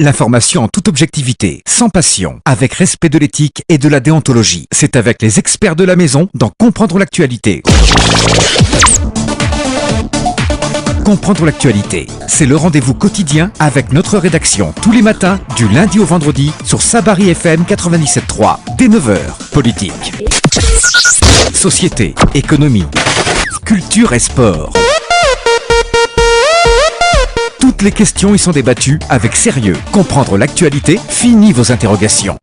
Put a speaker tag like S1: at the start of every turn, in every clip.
S1: L'information en toute objectivité, sans passion, avec respect de l'éthique et de la déontologie. C'est avec les experts de la maison dans Comprendre l'actualité. Comprendre l'actualité, c'est le rendez-vous quotidien avec notre rédaction tous les matins, du lundi au vendredi, sur Sabari FM 97.3, dès 9h. Politique, société, économie, culture et sport. Toutes les questions y sont débattues avec sérieux. Comprendre l'actualité, fini vos interrogations.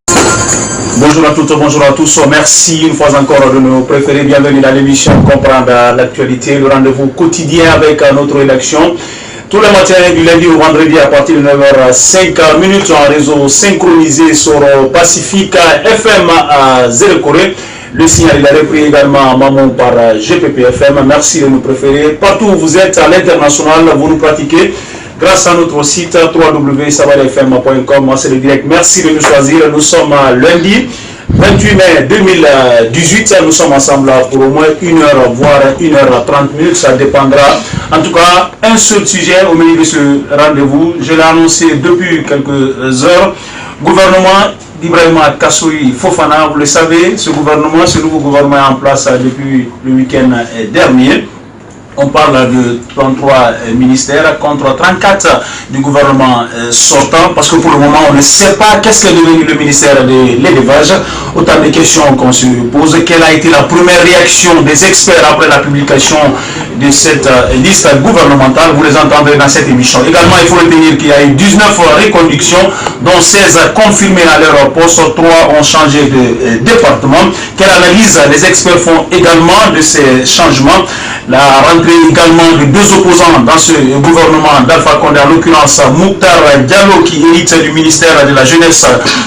S2: Bonjour à toutes, bonjour à tous. Merci une fois encore de nous préférer. Bienvenue dans l'émission Comprendre l'actualité, le rendez-vous quotidien avec notre rédaction. Tous les matins du lundi au vendredi à partir de 9h05 en réseau synchronisé sur Pacifique FM à Zérekoré. Le signal est repris également en Mamon par GPP FM. Merci de nous préférer. Partout où vous êtes à l'international, vous nous pratiquez grâce à notre site www.sabarifm.com. Moi, c'est le direct. Merci de nous choisir. Nous sommes lundi 28 mai 2018. Nous sommes ensemble pour au moins 1 heure, voire 1h30. Ça dépendra. En tout cas, un seul sujet au milieu de ce rendez-vous. Je l'ai annoncé depuis quelques heures. Gouvernement d'Ibrahima Kassory Fofana. Vous le savez, ce nouveau gouvernement est en place depuis le week-end dernier. On parle de 33 ministères contre 34 du gouvernement sortant, parce que pour le moment, on ne sait pas qu'est-ce qu'est devenu le ministère de l'élevage. Autant de questions qu'on se pose. Quelle a été la première réaction des experts après la publication de cette liste gouvernementale? Vous les entendrez dans cette émission. Également, il faut retenir qu'il y a eu 19 reconductions, dont 16 confirmées à leur poste, 3 ont changé de département. Quelle analyse les experts font également de ces changements? La rentrée également de 2 opposants dans ce gouvernement d'Alpha Condé, en l'occurrence Mouktar Diallo qui hérite du ministère de la Jeunesse,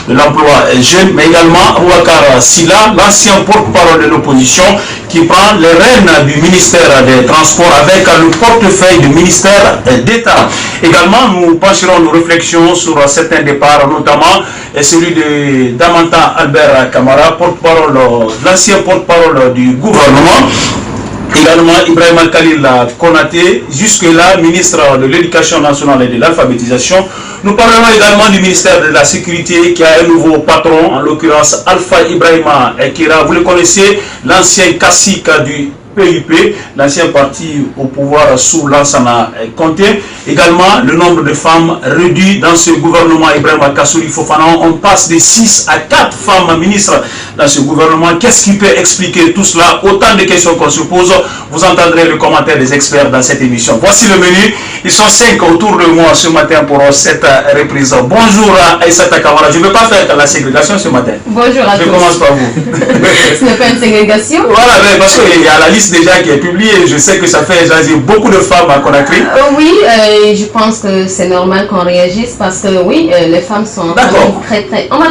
S2: de l'Emploi Jeune, mais également Ouakar Silla, l'ancien porte-parole de l'opposition, qui prend les rênes du ministère des Transports avec le portefeuille du ministère d'État. Également, nous pencherons nos réflexions sur certains départs, notamment celui de Damanta Albert Camara, l'ancien porte-parole du gouvernement. Également, Ibrahima Khalil Konaté, jusque-là, ministre de l'Éducation nationale et de l'alphabétisation. Nous parlerons également du ministère de la Sécurité qui a un nouveau patron, en l'occurrence Alpha Ibrahima Kira. Vous le connaissez, l'ancien cacique du PUP, l'ancien parti au pouvoir sous Lansana Conté. Également, le nombre de femmes réduit dans ce gouvernement Ibrahima Kassory Fofana. On passe de 6 à 4 femmes ministres dans ce gouvernement. Qu'est-ce qui peut expliquer tout cela? Autant de questions qu'on se pose. Vous entendrez le commentaire des experts dans cette émission. Voici le menu. Ils sont 5 autour de moi ce matin pour cette reprise. Bonjour à Aïssata Kamara. Je ne vais pas faire la ségrégation ce matin.
S3: Bonjour à tous.
S2: Je commence par vous.
S3: Ce n'est pas une ségrégation.
S2: Voilà, parce qu'il y a la liste déjà qui est publiée. Je sais que ça fait beaucoup de femmes à Conakry.
S3: Oui, je pense que c'est normal qu'on réagisse parce que oui, les femmes sont très très...
S2: Vous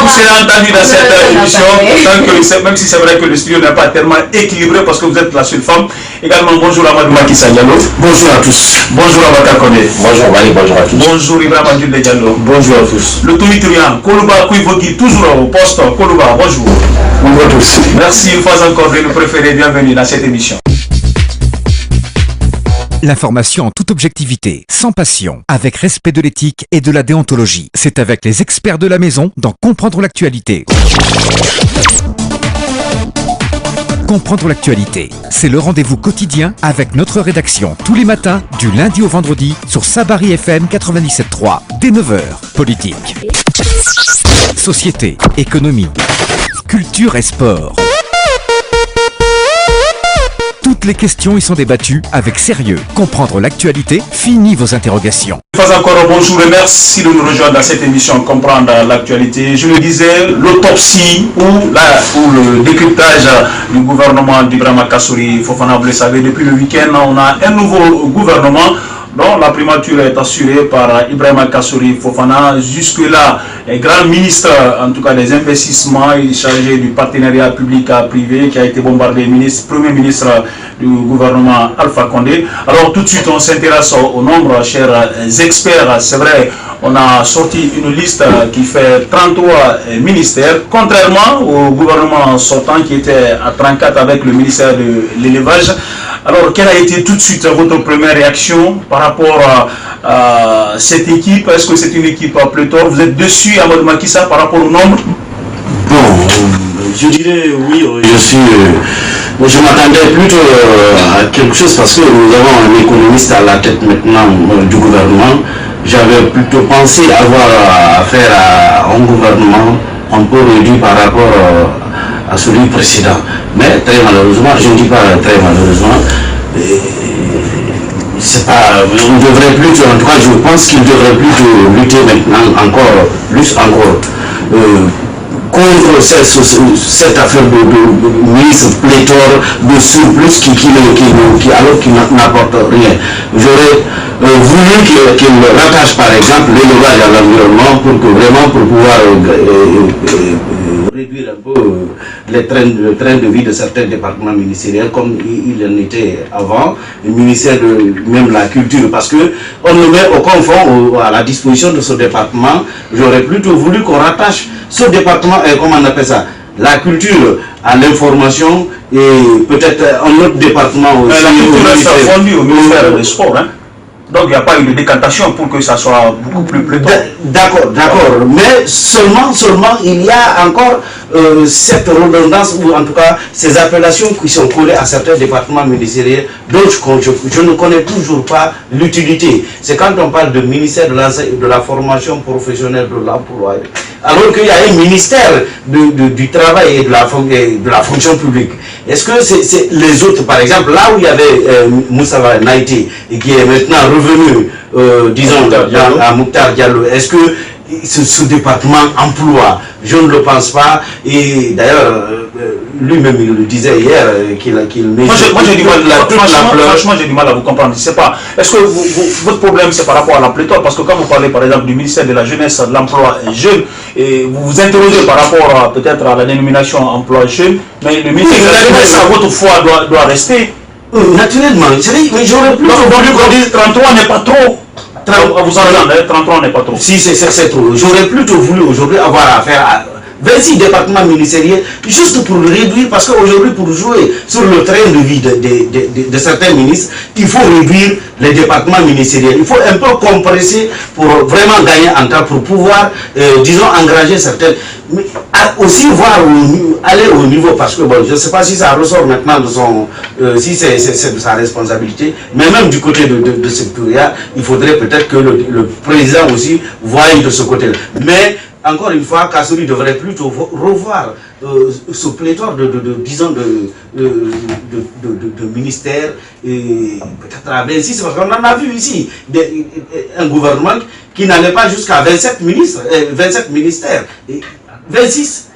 S2: serez entendu dans cette émission, même si c'est vrai que le studio n'est pas tellement équilibré parce que vous êtes la seule femme. Également, bonjour Amadou Makissa Diallo.
S4: Bonjour à tous.
S2: Bonjour Abaka Kone.
S4: Bonjour Mali, bonjour à tous.
S2: Bonjour Ibrahim Adjulde Diallo.
S4: Bonjour à tous.
S2: Le Toumiturian, Koluba Kouivoki, toujours au poste. Koluba, bonjour.
S4: Bonjour à tous.
S2: Merci une fois encore de nous préférer. Bienvenue dans cette émission.
S1: L'information en toute objectivité, sans passion, avec respect de l'éthique et de la déontologie. C'est avec les experts de la maison dans Comprendre l'actualité. Comprendre l'actualité, c'est le rendez-vous quotidien avec notre rédaction tous les matins, du lundi au vendredi, sur Sabari FM 97.3, dès 9h. Politique, société, économie, culture et sport. Toutes les questions y sont débattues avec sérieux. Comprendre l'actualité, fini vos interrogations.
S2: Pas encore bonjour et merci de nous rejoindre dans cette émission Comprendre l'actualité. Je le disais, l'autopsie ou le décryptage du gouvernement d'Ibrahima Kassory Fofana. Vous le savez, depuis le week-end, on a un nouveau gouvernement dont la primature est assurée par Ibrahima Kassory Fofana. Jusque-là, grand ministre, en tout cas des investissements, il est chargé du partenariat public-privé qui a été bombardé, premier ministre du gouvernement Alpha Condé. Alors tout de suite, on s'intéresse au nombre, chers experts. C'est vrai, on a sorti une liste qui fait 33 ministères, contrairement au gouvernement sortant qui était à 34 avec le ministère de l'élevage. Alors, quelle a été tout de suite votre première réaction par rapport à cette équipe? Est-ce que c'est une équipe pléthore? Vous êtes dessus à mode Macky Sall par rapport au nombre?
S5: Bon, je dirais oui, je m'attendais plutôt à quelque chose parce que nous avons un économiste à la tête maintenant du gouvernement. J'avais plutôt pensé avoir affaire à un gouvernement un peu réduit par rapport à celui précédent. Mais très malheureusement, je ne dis pas très malheureusement, c'est pas, on devrait plutôt, en tout cas je pense qu'il devrait plutôt lutter maintenant encore, plus encore, contre cette affaire de ministre pléthore de surplus alors qu'il n'apporte rien. J'aurais voulu qu'il rattache par exemple l'élevage à l'environnement pour pouvoir réduire un peu le train de vie de certains départements ministériels comme il en était avant, le ministère de même la culture, parce que on le met au confort à la disposition de ce département. J'aurais plutôt voulu qu'on rattache ce département, comment on appelle ça, la culture à l'information et peut-être un autre département aussi.
S2: Mais la culture reste fondue au ministère des Sports, hein? Donc il n'y a pas eu de décantation pour que ça soit beaucoup plus pléthore.
S5: D'accord, mais seulement il y a encore cette redondance ou en tout cas ces appellations qui sont collées à certains départements ministériels dont je ne connais toujours pas l'utilité. C'est quand on parle de ministère de la formation professionnelle de l'emploi, alors qu'il y a un ministère du travail et de la fonction publique. Est-ce que c'est les autres, par exemple, là où il y avait Moussa Naïti et qui est maintenant revenu, disons, à Mokhtar Diallo, est-ce que ce département emploi? Je ne le pense pas. Et d'ailleurs, lui-même, il le disait hier qu'il met...
S2: Moi, j'ai du mal, franchement, j'ai du mal à vous comprendre. Je sais pas. Est-ce que votre problème, c'est par rapport à la pléthore? Parce que quand vous parlez, par exemple, du ministère de la Jeunesse, de l'Emploi Jeune, et vous vous interrogez par rapport peut-être à la dénomination emploi jeune, mais le ministère de la Jeunesse, à votre foi, doit rester.
S5: Naturellement. Mais j'aurais plus
S2: voulu qu'on dise 33 n'est pas trop. Vous entendez, 33 n'est pas trop.
S5: Si, c'est trop. J'aurais plutôt voulu aujourd'hui avoir affaire à 26 départements ministériels, juste pour le réduire, parce qu'aujourd'hui, pour jouer sur le train de vie de certains ministres, il faut réduire les départements ministériels. Il faut un peu compresser pour vraiment gagner en temps, pour pouvoir, disons, engager certaines... Mais aussi voir, aller au niveau, parce que bon, je ne sais pas si ça ressort maintenant de son... si c'est de sa responsabilité, mais même du côté de sectoriel, il faudrait peut-être que le président aussi voie de ce côté-là. Mais encore une fois, Kassouri devrait plutôt revoir ce pléthore disons, de ministères, peut-être à 26, parce qu'on en a vu ici, un gouvernement qui n'allait pas jusqu'à 27 ministres, 27 ministères, 26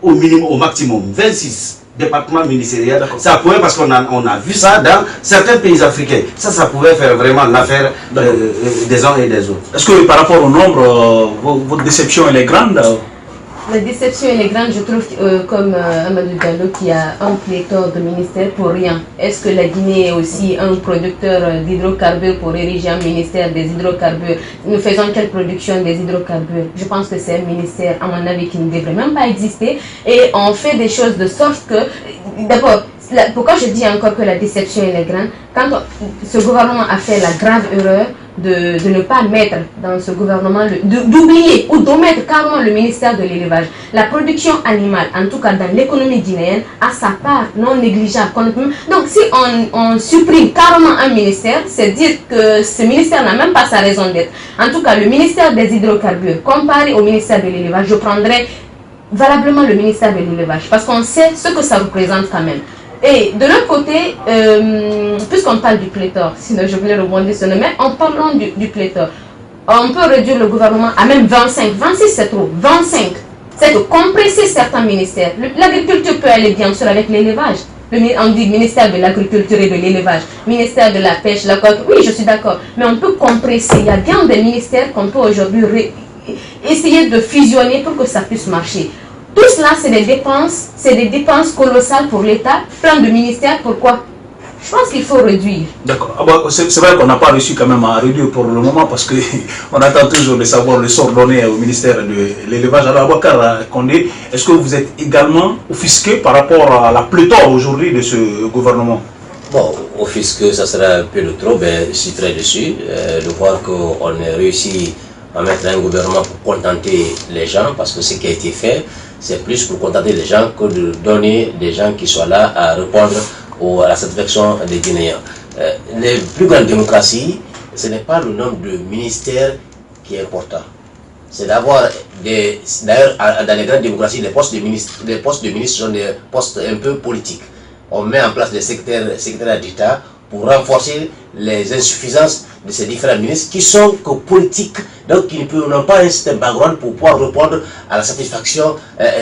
S5: au minimum, au maximum, 26 départements ministériels. Ça pouvait, parce qu'on a vu ça dans certains pays africains, ça pouvait faire vraiment l'affaire des uns et des autres.
S2: Est-ce que par rapport au nombre, votre déception elle est grande?
S3: La déception elle est grande, je trouve, comme Amadou Diallo, qui a un pléthore de ministères pour rien. Est-ce que la Guinée est aussi un producteur d'hydrocarbures pour ériger un ministère des hydrocarbures? Nous faisons quelle production des hydrocarbures? Je pense que c'est un ministère, à mon avis, qui ne devrait même pas exister. Et on fait des choses de sorte que, d'abord, pourquoi je dis encore que la déception elle est grande? Quand ce gouvernement a fait la grave erreur de ne pas mettre dans ce gouvernement, d'oublier ou d'omettre carrément le ministère de l'élevage. La production animale, en tout cas dans l'économie guinéenne, a sa part non négligeable. Donc si on supprime carrément un ministère, c'est dire que ce ministère n'a même pas sa raison d'être. En tout cas, le ministère des hydrocarbures, comparé au ministère de l'élevage, je prendrais valablement le ministère de l'élevage, parce qu'on sait ce que ça représente quand même. Et de l'autre côté, puisqu'on parle du pléthore, sinon je voulais rebondir sur le mais en parlant du pléthore, on peut réduire le gouvernement à même 25, 26 c'est trop, 25, c'est de compresser certains ministères. L'agriculture peut aller bien sûr avec l'élevage. On dit ministère de l'agriculture et de l'élevage, ministère de la pêche, la côte, oui je suis d'accord, mais on peut compresser, il y a bien des ministères qu'on peut aujourd'hui essayer de fusionner pour que ça puisse marcher. Tout cela, c'est des dépenses colossales pour l'État, plein de ministères. Pourquoi? Je pense qu'il faut réduire.
S2: D'accord. Ah bah, c'est vrai qu'on n'a pas réussi quand même à réduire pour le moment parce qu'on attend toujours de savoir le sort donné au ministère de l'élevage. Alors, Abouakar Condé, est-ce que vous êtes également offusqué par rapport à la pléthore aujourd'hui de ce gouvernement?
S6: Bon, au fisc, ça sera un peu de trop, mais je suis très déçu de voir qu'on a réussi à mettre un gouvernement pour contenter les gens, parce que ce qui a été fait, c'est plus pour contenter les gens que de donner des gens qui soient là à répondre à la satisfaction des Guinéens. Les plus grandes démocraties, ce n'est pas le nombre de ministères qui est important. C'est d'avoir des... D'ailleurs, dans les grandes démocraties, les postes de ministres sont des postes un peu politiques. On met en place des secrétaires d'État pour renforcer les insuffisances de ces différents ministres qui sont que politiques, donc qui n'ont pas un système background pour pouvoir répondre à la satisfaction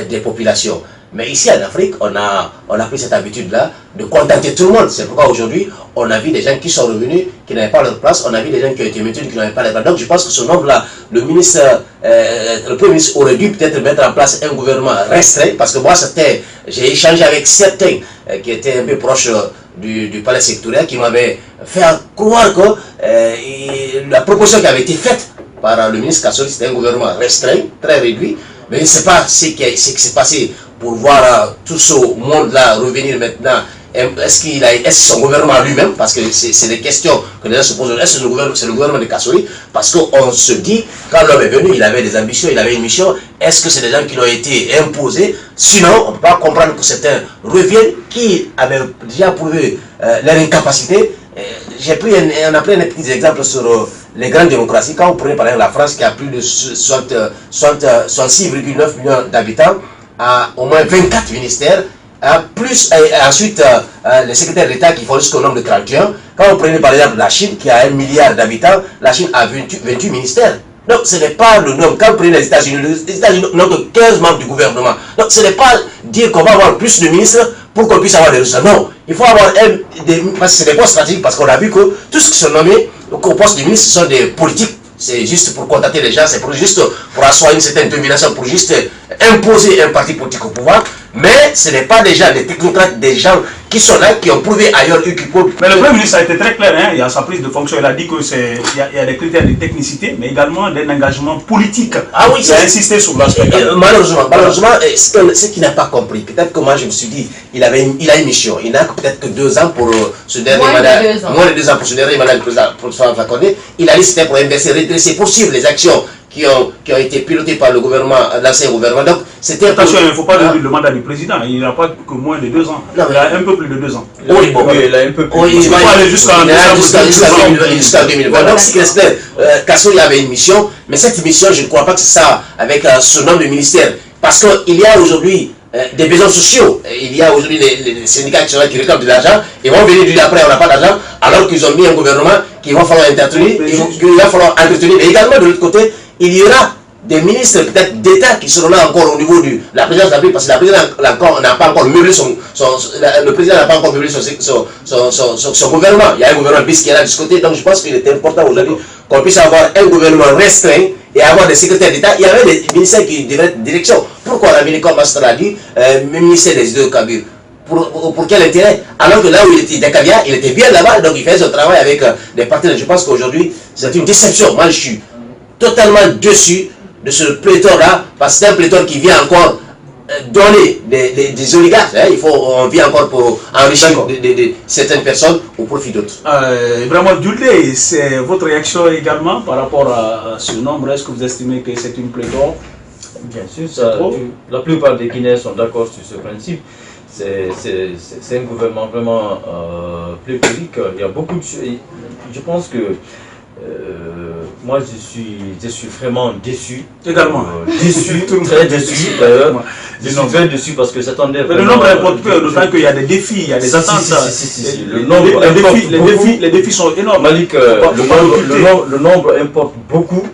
S6: des populations. Mais ici en Afrique, on a pris cette habitude-là de contenter tout le monde. C'est pourquoi aujourd'hui, on a vu des gens qui sont revenus, qui n'avaient pas leur place, on a vu des gens qui ont été maintenus, qui n'avaient pas leur place. Donc je pense que ce nombre-là, le Premier ministre aurait dû peut-être mettre en place un gouvernement restreint, parce que moi, j'ai échangé avec certains qui étaient un peu proches du palais sectoriel, qui m'avaient fait croire que la proposition qui avait été faite par le ministre Kassori, c'était un gouvernement restreint, très réduit, mais je ne sais pas ce qui s'est passé pour voir tout ce monde-là revenir maintenant. Est-ce que son gouvernement lui-même, parce que c'est des questions que les gens se posent, est-ce que c'est le gouvernement de Kassori? Parce qu'on se dit, quand l'homme est venu, il avait des ambitions, il avait une mission, est-ce que c'est des gens qui lui ont été imposés? Sinon, on ne peut pas comprendre que certains reviennent qui avaient déjà prouvé leur incapacité. On a pris un petit exemple sur les grandes démocraties. Quand vous prenez par exemple la France qui a plus de 66,9 millions d'habitants, a au moins 24 ministères, plus ensuite les secrétaires d'État qui font jusqu'au nombre de 31. Quand vous prenez par exemple la Chine qui a 1 milliard d'habitants, la Chine a 28 ministères. Donc ce n'est pas le nombre. Quand vous prenez les États-Unis n'ont que 15 membres du gouvernement. Donc ce n'est pas dire qu'on va avoir plus de ministres pour qu'on puisse avoir des résultats. Non, il faut avoir parce que c'est des postes stratégiques, parce qu'on a vu que tout ce qui sont nommés au poste de ministre, ce sont des politiques. C'est juste pour contacter les gens, c'est juste pour asseoir une certaine domination, pour juste imposer un parti politique au pouvoir. Mais ce n'est pas déjà des technocrates, des gens qui sont là, qui ont prouvé ailleurs qui peuvent.
S2: Mais le Premier ministre a été très clair, hein, il y a sa prise de fonction, il a dit qu'il y a des critères de technicité, mais également d'un engagement politique.
S6: Ah oui,
S2: il a insisté sur l'aspect.
S6: Malheureusement, ce qu'il n'a pas compris, peut-être que moi je me suis dit, il a une mission, il n'a peut-être que 2 ans pour ce dernier mandat. Moins de 2 ans pour ce dernier mandat du président Fakonde. Il a dit que c'était pour investir, redresser, poursuivre les actions qui ont été pilotées par le gouvernement, l'ancien gouvernement. Donc, c'était
S2: attention, il ne faut pas réduire le mandat du président, il n'a pas que moins de 2 ans. Non, il a un peu plus de 2 ans.
S6: Oui, bon,
S2: il a un peu plus. Il va aller jusqu'à 2020.
S6: Donc, ce qui restait, Kassori avait une mission, mais cette mission, je ne crois pas que c'est ça, avec ce nombre de ministères. Parce qu'il y a aujourd'hui des besoins sociaux. Il y a aujourd'hui les syndicats qui sont là, qui réclament de l'argent, et vont venir dire après on n'a pas d'argent, alors qu'ils ont mis un gouvernement qu'il va falloir entretenir, Mais également de l'autre côté, il y aura des ministres peut-être d'État qui seront là encore au niveau de la présidence de la République, parce que la présidence n'a pas encore meublé le président n'a pas encore meublé son gouvernement. Il y a un gouvernement bis qui est là de ce côté, donc je pense qu'il est important aujourd'hui qu'on puisse avoir un gouvernement restreint et avoir des secrétaires d'État. Il y avait des ministères qui devaient être direction. Pourquoi la ministre, comme Mastra a dit, ministère des hydrocarbures? Pour quel intérêt? Alors que là où il était Dakavia, il était bien là-bas, donc il faisait son travail avec des partenaires. Je pense qu'aujourd'hui, c'est une déception. Moi, je suis totalement déçu de ce pléthore-là, parce que c'est un pléthore qui vient encore donner des oligarques. Hein. On vit encore pour enrichir certaines personnes au profit d'autres.
S2: Vraiment, Djoulé, c'est votre réaction également par rapport à ce nombre? Est-ce que vous estimez que c'est une pléthore?
S7: Bien sûr, la plupart des Guinéens sont d'accord sur ce principe. C'est un gouvernement vraiment pléthorique. Il y a beaucoup de choses. Je pense que moi je suis vraiment déçu.
S2: Également.
S7: Déçu, très déçu d'ailleurs. Je suis très déçu parce que j'attendais vraiment.
S2: Le nombre importe peu, d'autant qu'il y a des défis, il y a des attentes. Les défis sont énormes.
S7: Malik, le nombre importe beaucoup.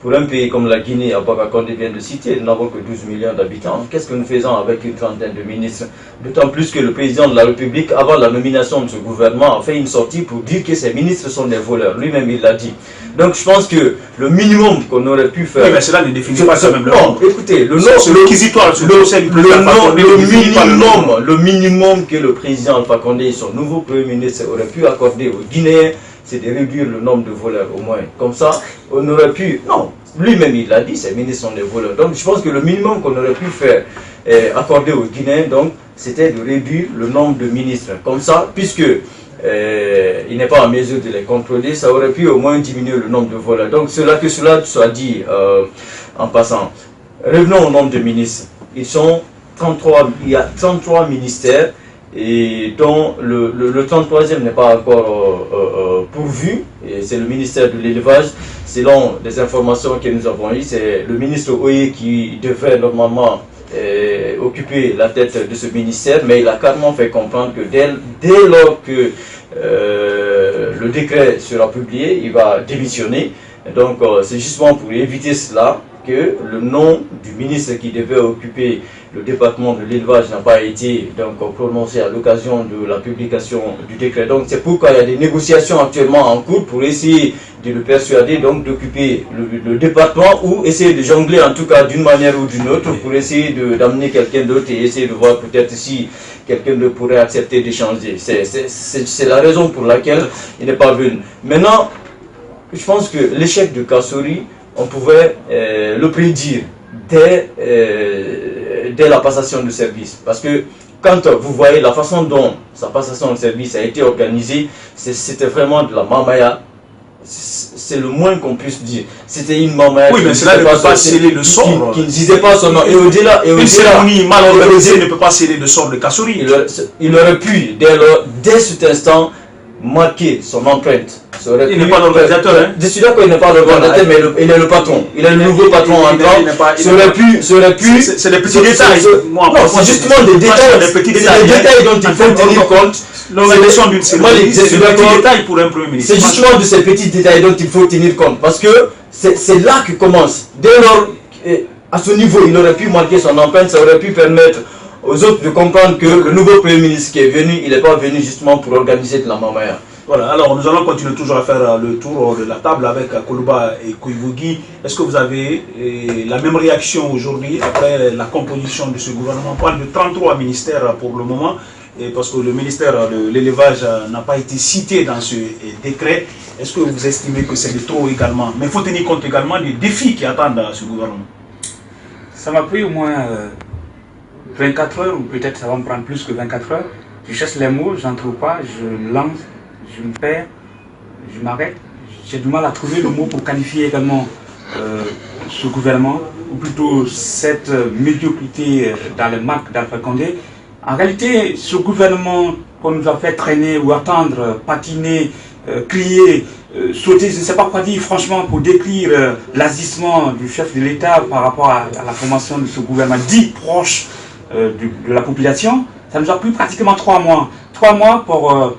S7: Pour un pays comme la Guinée, Ababa Condé vient de citer, nous n'avons que 12 millions d'habitants. Qu'est-ce que nous faisons avec une trentaine de ministres? D'autant plus que le président de la République, avant la nomination de ce gouvernement, a fait une sortie pour dire que ces ministres sont des voleurs. Lui-même, il l'a dit. Donc je pense que le minimum qu'on aurait pu faire...
S2: Oui, mais cela ne définit pas quand même le
S7: nombre. Non, écoutez, le minimum que le président Alpha Condé et son nouveau Premier ministre aurait pu accorder aux Guinéens, c'est de réduire le nombre de voleurs au moins. Comme ça, on aurait pu... Non, lui-même il l'a dit, ces ministres sont des voleurs. Donc je pense que le minimum qu'on aurait pu faire, accorder aux Guinéens, donc, c'était de réduire le nombre de ministres. Comme ça, puisque il n'est pas en mesure de les contrôler, ça aurait pu au moins diminuer le nombre de voleurs. Donc que cela soit dit en passant. Revenons au nombre de ministres. Ils sont 33, il y a 33 ministères et dont le 33e n'est pas encore pourvu. C'est le ministère de l'élevage. Selon les informations que nous avons eues, c'est le ministre Oye qui devrait normalement occuper la tête de ce ministère, mais il a carrément fait comprendre que dès lors que le décret sera publié, il va démissionner. Donc c'est justement pour éviter cela que le nom du ministre qui devait occuper le département de l'élevage n'a pas été donc prononcé à l'occasion de la publication du décret. Donc c'est pourquoi il y a des négociations actuellement en cours pour essayer de le persuader donc d'occuper le département ou essayer de jongler en tout cas d'une manière ou d'une autre pour essayer d'amener quelqu'un d'autre et essayer de voir peut-être si quelqu'un d'autre pourrait accepter d'échanger. C'est la raison pour laquelle il n'est pas venu. Maintenant, je pense que l'échec de Kassory, on pouvait le prédire dès la passation de service. Parce que quand vous voyez la façon dont sa passation de service a été organisée, c'était vraiment de la mamaya. C'est le moins qu'on puisse dire. C'était une mamaya.
S2: Oui, mais cela ne peut pas sceller le sort.
S7: Qui ne disait pas son nom. Et au-delà,
S2: une cérémonie mal organisée ne peut pas sceller le sort de Kassory.
S7: Il aurait pu, dès cet instant, marquer son empreinte.
S2: Il n'est pas l'organisateur, hein?
S7: Je suis d'accord qu'il n'est pas l'organisateur, mais il est le patron. Il est le nouveau patron entrant. Ça aurait pu.
S2: C'est des petits détails.
S7: Non, c'est justement des détails. C'est des détails dont il faut tenir compte.
S2: L'organisation d'une cérémonie, c'est des petits détails pour un premier ministre.
S7: C'est justement de ces petits détails dont il faut tenir compte. Parce que c'est là que commence. Dès lors, à ce niveau, il aurait pu marquer son empreinte, ça aurait pu permettre aux autres de comprendre que le nouveau Premier ministre qui est venu, il n'est pas venu justement pour organiser de la mamaya.
S2: Voilà, alors nous allons continuer toujours à faire le tour de la table avec Koloba et Koivougui. Est-ce que vous avez la même réaction aujourd'hui après la composition de ce gouvernement? On parle de 33 ministères pour le moment, et parce que le ministère de l'élevage n'a pas été cité dans ce décret. Est-ce que vous estimez que c'est de trop également? Mais il faut tenir compte également des défis qui attendent ce gouvernement.
S8: Ça m'a pris au moins 24 heures, ou peut-être ça va me prendre plus que 24 heures. Je cherche les mots, j'en trouve pas, je lance, je me perds, je m'arrête. J'ai du mal à trouver le mot pour qualifier également ce gouvernement, ou plutôt cette médiocrité dans les marques d'Alpha Condé. En réalité, ce gouvernement qu'on nous a fait traîner ou attendre, patiner, crier, sauter, je ne sais pas quoi dire franchement pour décrire l'agissement du chef de l'État par rapport à la formation de ce gouvernement dit proche de la population, ça nous a pris pratiquement 3 mois. 3 mois pour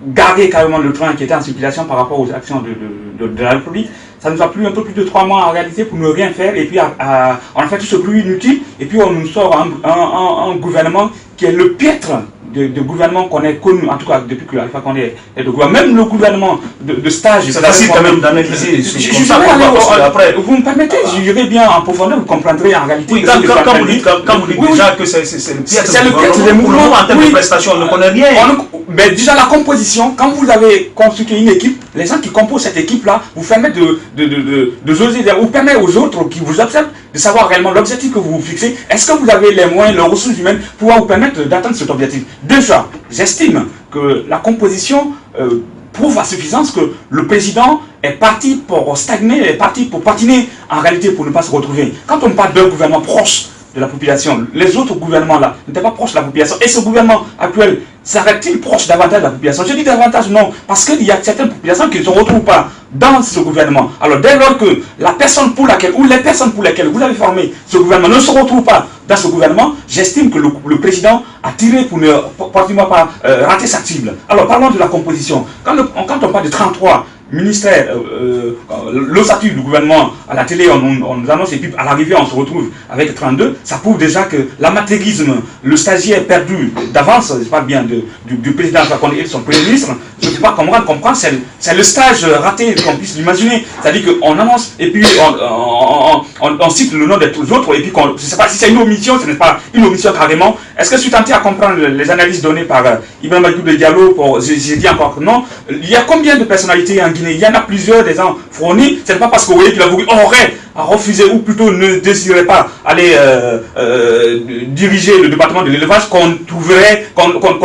S8: garder carrément le train qui était en circulation par rapport aux actions de la République. Ça nous a pris un peu plus de 3 mois en réalité pour ne rien faire et puis on a fait tout ce bruit inutile et puis on nous sort un gouvernement qui est le piètre de gouvernement qu'on ait connu, en tout cas depuis que Alpha Condé est de gouvernement. Même le gouvernement de stage.
S2: C'est facile quand même d'analyser ce
S8: après. Vous me permettez, j'irai bien en profondeur, vous comprendrez en réalité.
S2: Oui, quand vous dites déjà que c'est le piètre des mouvements en termes de prestations, on ne connaît rien.
S8: Mais déjà la composition, quand vous avez constitué une équipe, les gens qui composent cette équipe-là vous permettent vous permettent aux autres qui vous observent de savoir réellement l'objectif que vous vous fixez. Est-ce que vous avez les moyens, les ressources humaines pour vous permettre d'atteindre cet objectif? Déjà, j'estime que la composition prouve à suffisance que le président est parti pour stagner, est parti pour patiner en réalité pour ne pas se retrouver. Quand on parle d'un gouvernement proche de la population, les autres gouvernements là n'étaient pas proches de la population. Et ce gouvernement actuel serait-il proche davantage de la population? Je dis davantage non, parce qu'il y a certaines populations qui ne se retrouvent pas dans ce gouvernement. Alors dès lors que la personne pour laquelle, ou les personnes pour lesquelles vous avez formé ce gouvernement ne se retrouvent pas dans ce gouvernement, j'estime que le président a tiré pour ne pratiquement pas rater sa cible. Alors parlons de la composition. Quand on parle de 33 ministère, le statut du gouvernement à la télé, on nous annonce et puis à l'arrivée on se retrouve avec 32, ça prouve déjà que l'amateurisme, le stagiaire perdu d'avance, je parle bien du président Fakonde et de son premier ministre, je ne peux pas comprendre, c'est le stage raté qu'on puisse l'imaginer. C'est-à-dire qu'on annonce et puis on cite le nom des autres et puis je ne sais pas si c'est une omission, ce n'est pas une omission carrément. Est-ce que je suis tenté à comprendre les analyses données par Ibrahima Maïkoub Diallo, j'ai dit encore que non. Il y a combien de personnalités en Guinée? Il y en a plusieurs des gens fournis. Ce n'est pas parce que vous voyez qu'il aurait a refusé, ou plutôt ne désirait pas aller diriger le département de l'élevage, qu'on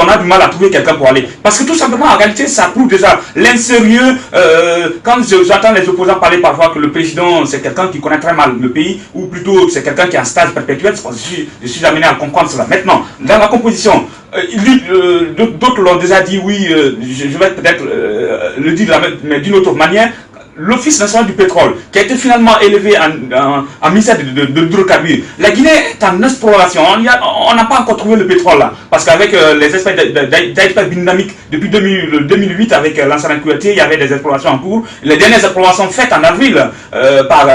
S8: a du mal à trouver quelqu'un pour aller. Parce que tout simplement, en réalité, ça prouve déjà l'insérieux. Quand j'entends les opposants parler parfois que le président, c'est quelqu'un qui connaît très mal le pays, ou plutôt c'est quelqu'un qui est en stage perpétuel, je suis amené à comprendre cela. Maintenant, dans la composition, d'autres l'ont déjà dit, oui, je vais peut-être le dire, mais d'une autre manière. L'Office national du pétrole, qui a été finalement élevé en ministère de l'hydrocarbures, la Guinée est en exploration. On n'a pas encore trouvé le pétrole là. Parce qu'avec les espèces d'experts dynamiques depuis 2008, avec l'ancien QLT, il y avait des explorations en cours. Les dernières explorations faites en avril par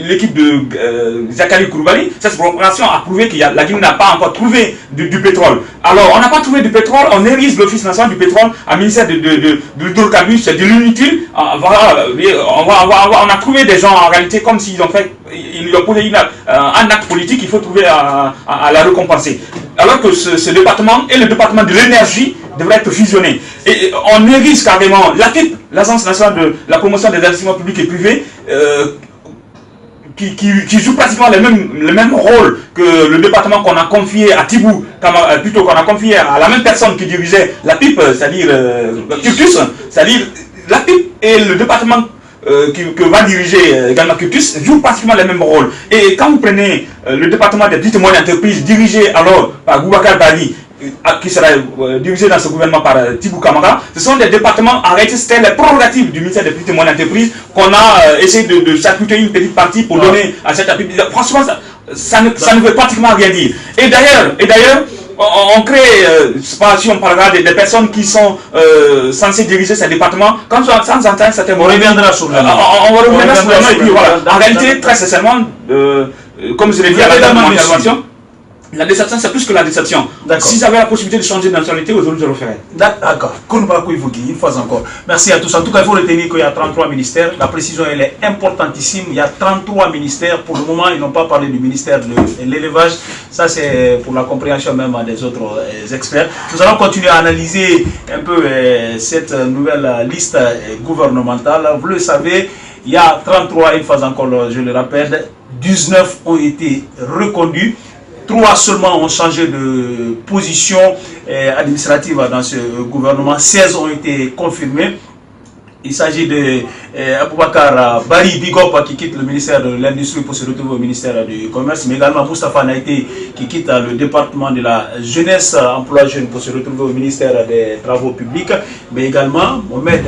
S8: l'équipe de Zakari Koulibaly, cette exploration a prouvé que la Guinée n'a pas encore trouvé du pétrole. Alors, on n'a pas trouvé du pétrole, on érige l'Office national du pétrole en ministère de l'hydrocarbures, c'est de l'inutile. Voilà. On a trouvé des gens en réalité comme s'ils ont fait, ils ont posé un acte politique, il faut trouver à la récompenser. Alors que ce département et le département de l'énergie devraient être fusionnés. Et on érige carrément l'APIP, l'Agence nationale de la promotion des investissements publics et privés, qui joue pratiquement le même rôle que le département qu'on a confié à Tibou, plutôt qu'on a confié à la même personne qui dirigeait l'APIP, c'est-à-dire Curtus, c'est-à-dire l'APIP et le département que va diriger Gana Curtus jouent pratiquement le même rôle. Et quand vous prenez le département des petites et moyennes entreprises dirigé alors par Boubacar Bali, qui sera dirigé dans ce gouvernement par Tibou Kamara, ce sont des départements, en réalité c'était les prérogatives du ministère des petites et moyennes entreprises qu'on a essayé de s'accuter une petite partie pour donner à cette APIP. Franchement, ça ne veut pratiquement rien dire. Et d'ailleurs, on crée, si on parlera des personnes qui sont censées diriger ces départements, quand on entend certains mots, on reviendra sur le nom. On reviendra sur le nom et puis voilà. En réalité, très sincèrement, comme je l'ai dit à la dernière intervention, la déception, c'est plus que la déception. Si j'avais la possibilité de changer de nationalité, aujourd'hui, je le ferais.
S2: D'accord. Une fois encore. Merci à tous. En tout cas, il faut retenir qu'il y a 33 ministères. La précision, elle est importantissime. Il y a 33 ministères. Pour le moment, ils n'ont pas parlé du ministère de l'élevage. Ça, c'est pour la compréhension même des autres experts. Nous allons continuer à analyser un peu cette nouvelle liste gouvernementale. Vous le savez, il y a 33, une fois encore, je le rappelle, 19 ont été reconduits. 3 seulement ont changé de position administrative dans ce gouvernement. 16 ont été confirmés. Il s'agit de Aboubakar Bari Bigop qui quitte le ministère de l'Industrie pour se retrouver au ministère du Commerce, mais également Moustapha Naïté qui quitte le département de la Jeunesse, Emploi Jeune pour se retrouver au ministère des Travaux Publics, mais également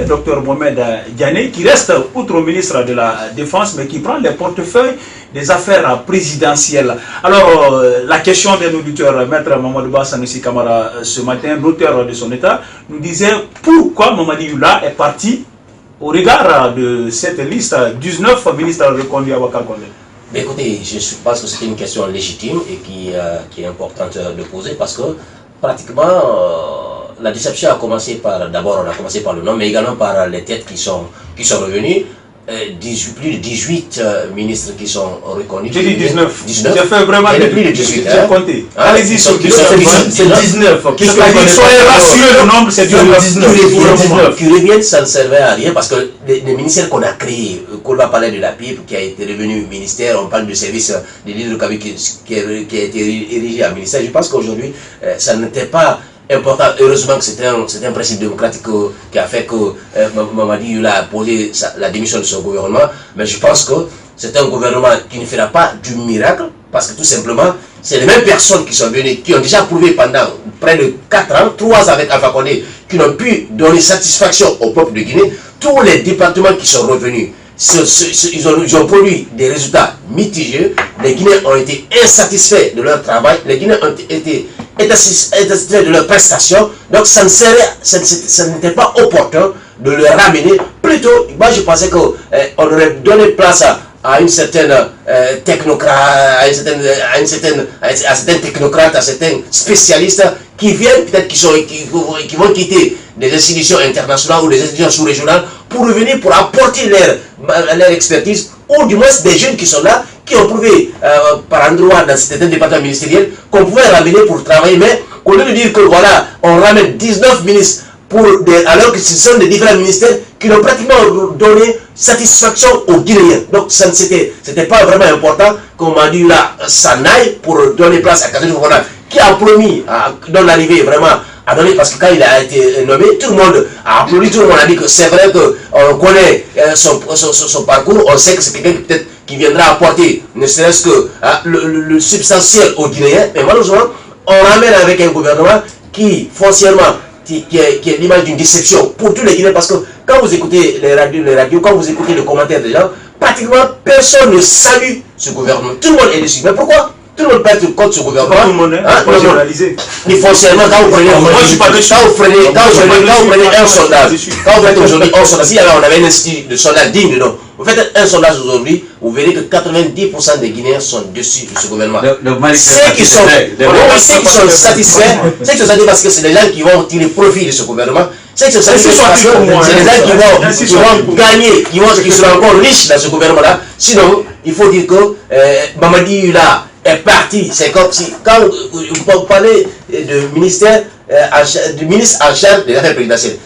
S2: Dr Mohamed Diané qui reste outre au ministre de la Défense, mais qui prend les portefeuilles des affaires présidentielles. Alors, la question d'un auditeur, Maître Mamadou Ba Sanusi Kamara, ce matin, l'auteur de son état, nous disait pourquoi Mamadi Yula est parti au regard de cette liste, 19 ministres reconduits à Ouattara Condé.
S6: Écoutez, je pense que c'est une question légitime et qui est importante de poser parce que pratiquement la déception a commencé par, d'abord on a commencé par le nom, mais également par les têtes qui sont revenues. Plus de 18 ministres qui sont reconnus.
S2: J'ai dit 19.
S6: J'ai
S2: fait vraiment
S6: plus de 18.
S2: J'ai compté. Allez-y,
S6: c'est
S2: 19. Soyez rassurés, le nombre c'est 19.
S6: Qui reviennent, ça ne servait à rien parce que les ministères qu'on a créés, qu'on va parler de la PIP qui a été devenu ministère, on parle du service de l'hydrocarbure qui a été érigé à ministère. Je pense qu'aujourd'hui, ça n'était pas important. Heureusement que c'était un principe démocratique qui a fait que Mamadi Yula a posé la démission de son gouvernement, mais je pense que c'est un gouvernement qui ne fera pas du miracle, parce que tout simplement, c'est les mêmes personnes qui sont venues, qui ont déjà prouvé pendant près de 4 ans, 3 ans avec Alpha Condé, qui n'ont pu donner satisfaction au peuple de Guinée. Tous les départements qui sont revenus, ils ont produit des résultats mitigés. Les Guinéens ont été insatisfaits de leur travail, les Guinéens ont été insatisfaits de leurs prestations. Donc ça n'était pas opportun de le ramener. Plutôt, moi je pensais qu'on aurait donné place à une certaine technocrate, à certains technocrates, à certains spécialistes qui viennent, peut-être qui vont quitter des institutions internationales ou des institutions sous-régionales pour revenir, pour apporter leur expertise, ou du moins des jeunes qui sont là, qui ont prouvé par endroit dans certains départements ministériels qu'on pouvait ramener pour travailler, mais au lieu de dire que voilà, on ramène 19 ministres alors que ce sont des différents ministères qui n'ont pratiquement donné satisfaction aux Guinéens. Donc c'était pas vraiment important qu'on m'a dit là, s'en aille pour donner place à Kassory Fofana, qui a promis, dans l'arrivée vraiment, à donner, parce que quand il a été nommé, tout le monde a applaudi, tout le monde a dit que c'est vrai qu'on connaît son parcours, on sait que c'est quelqu'un peut-être qui viendra apporter, ne serait-ce que le substantiel aux Guinéens, mais malheureusement, on ramène avec un gouvernement qui, foncièrement, qui est l'image d'une déception pour tous les Guinéens, parce que quand vous écoutez les radios, quand vous écoutez les commentaires des gens, pratiquement personne ne salue ce gouvernement. Tout le monde est déçu. Mais pourquoi? Tout le monde peut être contre ce gouvernement. Mais foncièrement, quand vous prenez un sondage, quand vous faites aujourd'hui un sondage, si on avait un institut de sondage digne, non, vous faites un sondage aujourd'hui, vous verrez que 90% des Guinéens sont déçus de ce gouvernement. Ceux qui sont satisfaits, parce que c'est les gens qui vont tirer profit de ce gouvernement. C'est les gens qui vont gagner, qui seront encore riches dans ce gouvernement-là. Sinon, il faut dire que Mamadi là est parti. C'est comme si, quand vous parlez du ministre en charge des affaires présidentielles,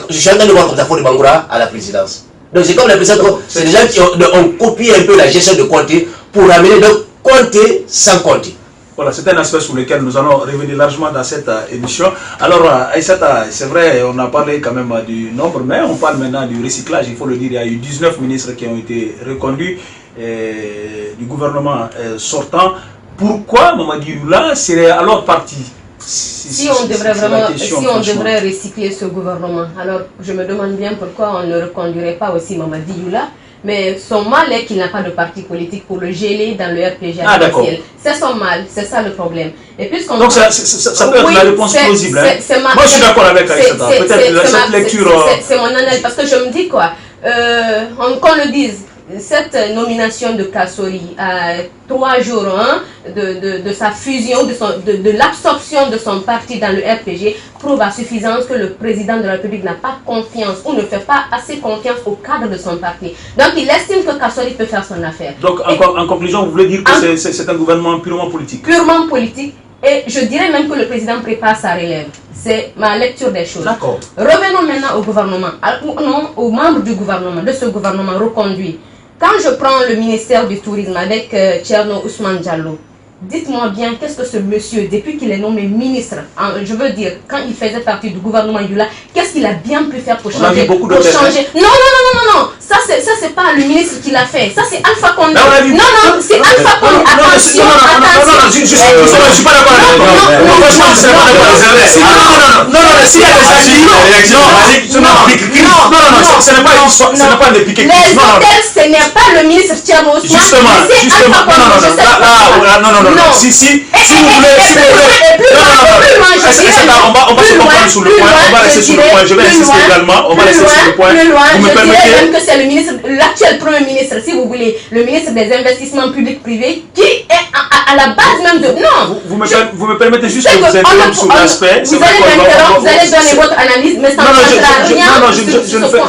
S6: je suis en train de voir comme ça, Fodi Bangoura à la présidence. Donc c'est comme l'impression que c'est des gens qui ont copié un peu la gestion de Conté pour amener donc Conté sans Conté.
S2: Voilà, c'est un aspect sur lequel nous allons revenir largement dans cette émission. Alors, Aïssata, c'est vrai, on a parlé quand même du nombre, mais on parle maintenant du recyclage. Il faut le dire, il y a eu 19 ministres qui ont été reconduits du gouvernement sortant. Pourquoi Mamadi Youla serait alors parti?
S3: Si on devrait recycler ce gouvernement, alors je me demande bien pourquoi on ne reconduirait pas aussi Mamadi Youla. Mais son mal est qu'il n'a pas de parti politique pour le geler dans le RPG. C'est son mal, c'est ça le problème. Et
S2: donc ça peut être la réponse plausible. Moi je suis d'accord avec Aïssata. Peut-être cette lecture...
S3: C'est mon analyse, parce que je me dis quoi, qu'on le dise, cette nomination de Kassory à 3 jours de sa fusion, de l'absorption de son parti dans le RPG prouve à suffisance que le président de la République n'a pas confiance ou ne fait pas assez confiance au cadre de son parti. Donc il estime que Kassory peut faire son affaire.
S2: Donc en conclusion, vous voulez dire que c'est un gouvernement purement politique? Purement politique.
S3: Et je dirais même que le président prépare sa relève. C'est ma lecture des choses.
S2: D'accord.
S3: Revenons maintenant au gouvernement, aux membres du gouvernement, de ce gouvernement reconduit. Quand je prends le ministère du Tourisme avec Thierno Ousmane Diallo, dites-moi bien, qu'est-ce que ce monsieur, depuis qu'il est nommé ministre, je veux dire, quand il faisait partie du gouvernement Youla, qu'est-ce qu'il a bien pu faire pour changer? Non, ça c'est pas le ministre qui l'a fait, ça c'est Alpha Condé. Non, c'est Alpha Condé. Attention.
S2: Je suis pas d'accord avec vous. Ce n'est pas le piquet.
S3: Les hôtels, ce n'est pas le ministre Thierno Ousmane.
S2: Non. Si vous voulez, on va se comprendre sur le point. On va rester sur le point. Je vais insister également. On va rester sur le point.
S3: Vous me permettez même que c'est le ministre, l'actuel premier ministre, si vous voulez, le ministre des investissements publics-privés, qui est à la base même de. Non.
S2: Vous me permettez juste que vous interrompiez sur l'aspect.
S3: Vous allez donner votre analyse, mais ça ne changera rien.
S2: Non,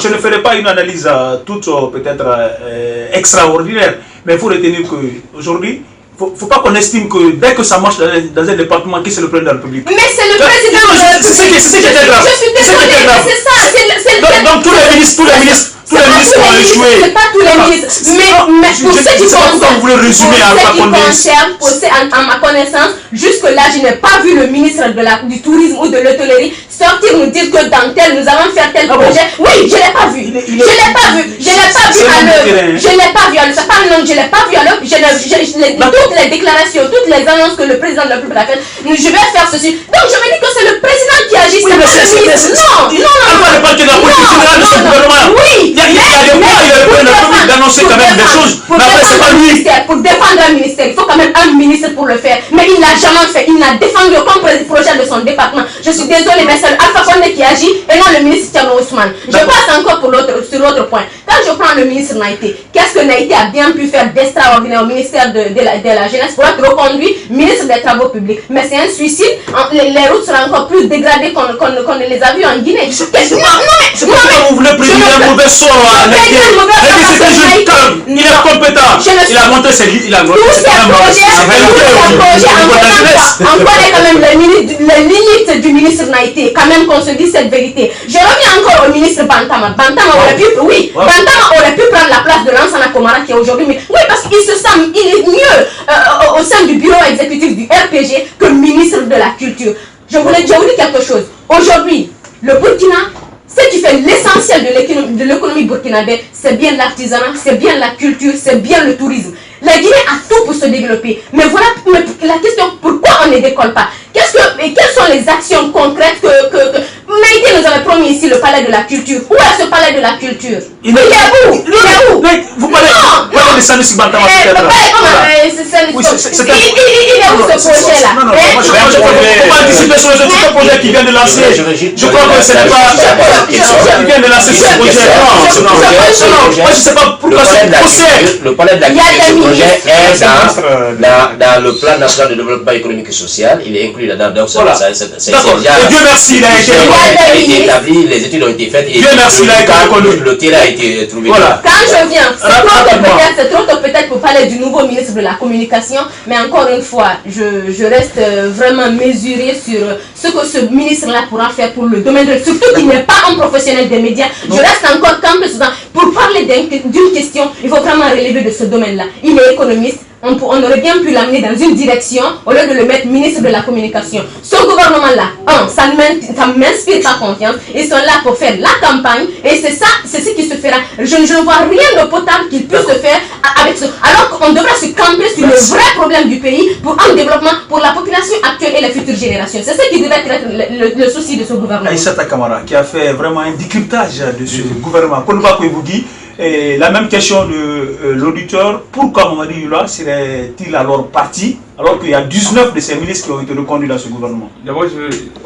S2: je ne ferai pas une analyse toute peut-être extraordinaire, mais il faut retenir qu'aujourd'hui, il ne faut pas qu'on estime que dès que ça marche dans un département, qui c'est le président de la République.
S3: Mais c'est le président de la République.
S2: C'est ce qui était grave.
S3: Je suis désolée, mais c'est ça.
S2: Donc tous les ministres ont échoué.
S3: C'est pas tous les ministres. Mais pour ce qui concerne, à ma connaissance, jusque-là, je n'ai pas vu le ministre du Tourisme ou de l'hôtellerie sortir nous dire que dans tel, nous allons faire tel projet. Oui, je ne l'ai pas vu. Je ne l'ai pas vu à l'œuvre. Je ne l'ai pas vu à l'œuvre. Je ne l'ai pas vu à l'œuvre. Toutes les déclarations, toutes les annonces que le président de la République a faites, je vais faire ceci. Donc je me dis que c'est le président qui agit.
S2: Oui, mais c'est non. Il y a des mois, il a le République d'annoncer quand même des choses. Mais après, c'est pas lui.
S3: Pour défendre un ministère, il faut quand même un ministre pour le faire. Mais il ne l'a jamais fait. Il n'a défendu aucun projet de son département. Je suis désolée, mais c'est Alpha Condé qui agit et non le ministre Thierno Ousmane. Je passe encore sur l'autre point. Quand je prends le ministre Naïté, qu'est-ce que Naïté a bien pu faire d'extraordinaire au ministère de la jeunesse pour être reconduit ministre des Travaux publics? Mais c'est un suicide. Les routes seront encore plus dégradées qu'on ne les a vues en Guinée.
S2: C'est pourquoi vous voulez prédire un mauvais sort à Naïté. Il est compétent. Il a monté ses limites.
S3: Tous ces projets, encore est quand même la limite du ministre n'a été, quand même qu'on se dise cette vérité. Je reviens encore au ministre Bantama. Bantama aurait pu prendre la place de Lansana Komara qui est aujourd'hui. Oui, parce qu'il se sent, il est mieux au sein du bureau exécutif du RPG que ministre de la Culture. Je voulais dire quelque chose. Aujourd'hui, le Burkina, ce qui fait l'essentiel de l'économie burkinabé, c'est bien l'artisanat, c'est bien la culture, c'est bien le tourisme. La Guinée a tout pour se développer. Mais voilà la question, pourquoi on ne décolle pas? Quelles sont les actions concrètes que Maïté nous avait promis ici, le palais de la culture? Où est ce palais de la culture? Il est où?
S2: Vous parlez de Sanusi Bantama.
S3: Il est où ce projet-là?
S2: On va anticiper sur ce projet qui vient de lancer. Je crois que ce n'est pas qui vient de lancer ce projet. Non, je ne sais pas pourquoi c'est possible.
S6: Le palais de la culture, ce projet est dans le plan national de développement économique et social. Il est inclus là-dedans. Donc,
S2: voilà. Dieu merci, il a été
S6: établi, les études ont été faites.
S2: Dieu merci, il a été reconnu.
S6: Le terrain a été trouvé.
S2: Voilà.
S3: Quand je viens, c'est trop tôt peut-être pour parler du nouveau ministre de la Communication, mais encore une fois, je reste vraiment mesuré sur ce que ce ministre-là pourra faire pour le domaine de... Surtout qu'il n'est pas un professionnel des médias. Je reste encore campé dedans. Pour parler d'une question, il faut vraiment relever de ce domaine-là. Il est économiste. On aurait bien pu l'amener dans une direction au lieu de le mettre ministre de la Communication. Ce gouvernement-là, ça ne m'inspire pas confiance. Ils sont là pour faire la campagne et c'est ce qui se fera. Je ne vois rien de potable qu'il puisse se faire avec ce. Alors qu'on devrait se camper sur le vrai problème du pays pour un développement pour la population actuelle et les futures générations. C'est ce qui devrait être le souci de ce gouvernement.
S2: Aïssata Kamara, qui a fait vraiment un décryptage de ce gouvernement. Konouba Kouébougi, et la même question de l'auditeur, pourquoi Mamadi Yula serait-il alors parti alors qu'il y a 19 de ces ministres qui ont été reconduits dans ce gouvernement?
S8: D'abord,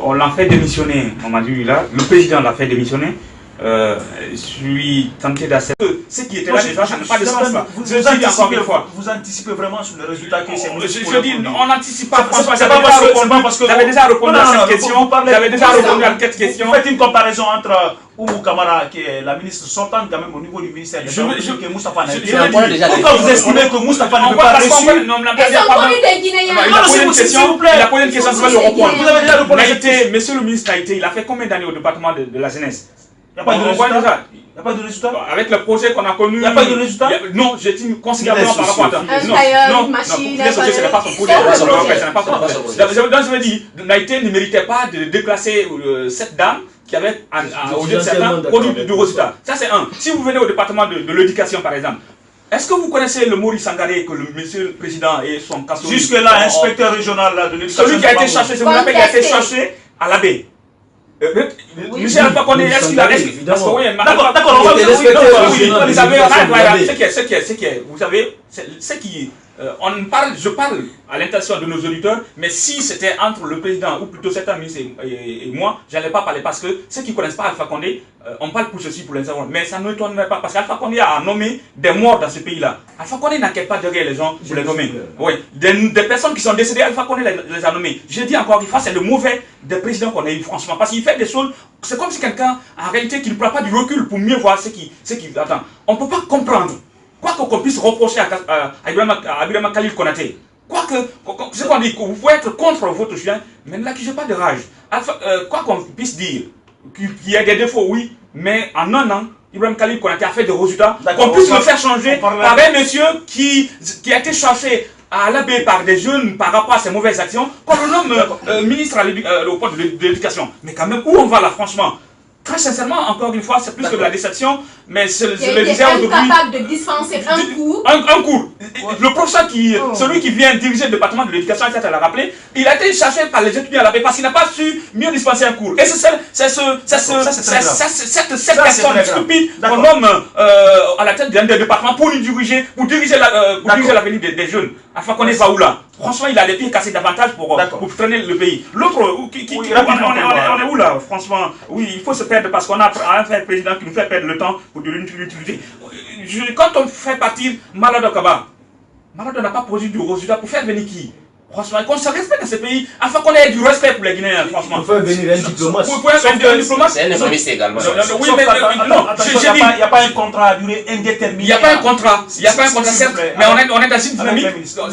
S8: on l'a fait démissionner, Mamadi Yula, le président l'a fait démissionner. Je suis tenté d'accepter. Ce qui était là déjà, ça n'a pas de sens.
S2: Vous anticipez vraiment sur le résultat que ces ministres.
S8: Je dis, on n'anticipe pas. C'est pas parce que j'avais déjà répondu à cette question. J'avais déjà répondu à cette question.
S2: Vous faites une comparaison entre Oumou Kamara, qui est la ministre sortante quand même au niveau du ministère de l'Agriculture, et Moustapha Naïté. Pourquoi vous estimez que Moustapha ne peut pas reçu?
S3: Ils sont connus des Guinéens.
S8: Il a posé une question, je vais le répondre. Naïté, monsieur le ministre Naïté, il a fait combien d'années au département de la jeunesse?
S2: Il n'y a pas de résultat.
S8: Avec le projet qu'on a connu.
S2: Il n'y a pas de résultat.
S8: Non, j'estime considérablement par rapport à ça.
S3: Non, machine.
S8: Ce n'est pas son projet. Donc je veux dire, Naïté ne méritait pas de déclasser cette dame qui avait au lieu de certains produits de résultat. Ça c'est un. Si vous venez au département de l'éducation par exemple, est-ce que vous connaissez le Maurice Sangaré que le monsieur le président et son casseur?
S2: Jusque-là, inspecteur régional de l'éducation.
S8: Celui qui a été cherché, c'est vous l'appelez, qui a été cherché à la baie. Michel Alpha Condé, est-ce qu'il a... Parce que oui, d'accord, vous savez, ce qui... je parle à l'intention de nos auditeurs, mais si c'était entre le président ou plutôt certains ministres et moi, je n'allais pas parler parce que ceux qui ne connaissent pas Alpha Condé, on parle pour ceci, pour les avoir. Mais ça ne m'étonnerait pas parce qu'Alpha Condé a nommé des morts dans ce pays-là. Alpha Condé n'inquiète pas derrière les gens pour les nommer. Oui, des personnes qui sont décédées, Alpha Condé les a nommées. Je dis encore une fois, c'est le mauvais des présidents qu'on a eu, franchement, parce qu'il fait des choses. C'est comme si quelqu'un, en réalité, qui ne prend pas du recul pour mieux voir ce qui attend. On ne peut pas comprendre. Quoi qu'on puisse reprocher à Ibrahima Khalil Konaté, ce qu'on dit, vous pouvez être contre votre chien, mais ne l'accusez pas de rage. Quoi qu'on puisse dire, qu'il y a des défauts, oui, mais en un an, Ibrahima Khalil Konaté a fait des résultats, qu'on puisse le faire changer par un monsieur qui a été cherché à l'abbé par des jeunes par rapport à ses mauvaises actions, qu'on le nomme ministre au poste de l'éducation. Mais quand même, où on va là, franchement? Très sincèrement, encore une fois, c'est plus que de la déception, mais je le disais aujourd'hui.
S3: Incapable de dispenser un cours.
S8: Un cours. Le professeur celui qui vient diriger le département de l'éducation, elle l'a rappelé, il a été cherché par les étudiants à la paix parce qu'il n'a pas su mieux dispenser un cours. Et c'est cette personne stupide qu'on nomme à la tête d'un des départements pour diriger l'avenir des jeunes. Afin qu'on est où là? Franchement, il a les pieds cassés davantage pour traîner le pays. L'autre, on est où là? Franchement, oui, il faut se perdre parce qu'on a un président qui nous fait perdre le temps pour de l'inutilité. Quand on fait partir Malado Kaba, Malado n'a pas produit du résultat pour faire venir qui? Franchement, qu'on se respecte dans ce pays, afin qu'on ait du respect pour les Guinéens, franchement.
S7: Il faut venir un diplomate.
S6: C'est un économiste également.
S8: Oui, mais non,
S2: il n'y a pas un contrat à durée indéterminée.
S8: Il n'y a pas un contrat, certes, mais on est dans une dynamique. Quand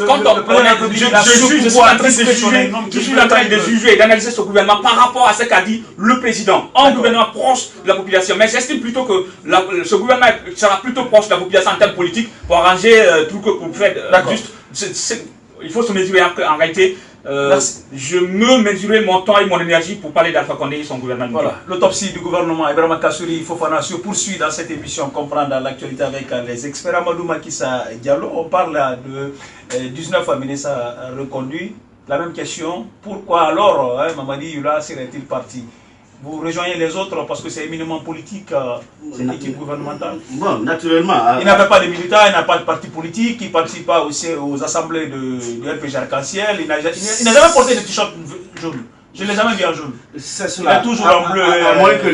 S8: je suis en train de juger et d'analyser ce gouvernement par rapport à ce qu'a dit le président, un gouvernement proche de la population. Mais j'estime plutôt que ce gouvernement sera plutôt proche de la population en termes politiques pour arranger tout que pour faire juste. Il faut se mesurer en réalité. Je me mesurer mon temps et mon énergie pour parler d'Alpha Condé et son gouvernement.
S2: Voilà, l'autopsie du gouvernement Ibrahima Kassouri Fofana se poursuit dans cette émission Comprendre l'actualité avec les experts. Amadou Makissa Diallo, on parle de 19 ministres reconduits. La même question, pourquoi alors Mamadi Yula serait-il parti? Vous rejoignez les autres parce que c'est éminemment politique, cette équipe gouvernementale.
S5: Bon, naturellement.
S2: Il n'avait pas de militants, il n'a pas de parti politique, il ne participe pas aussi aux assemblées de RPG Arc-en-Ciel. Il n'a jamais porté de t-shirt jaune. Je ne l'ai jamais vu en jaune. Il a toujours en bleu.
S5: À moins que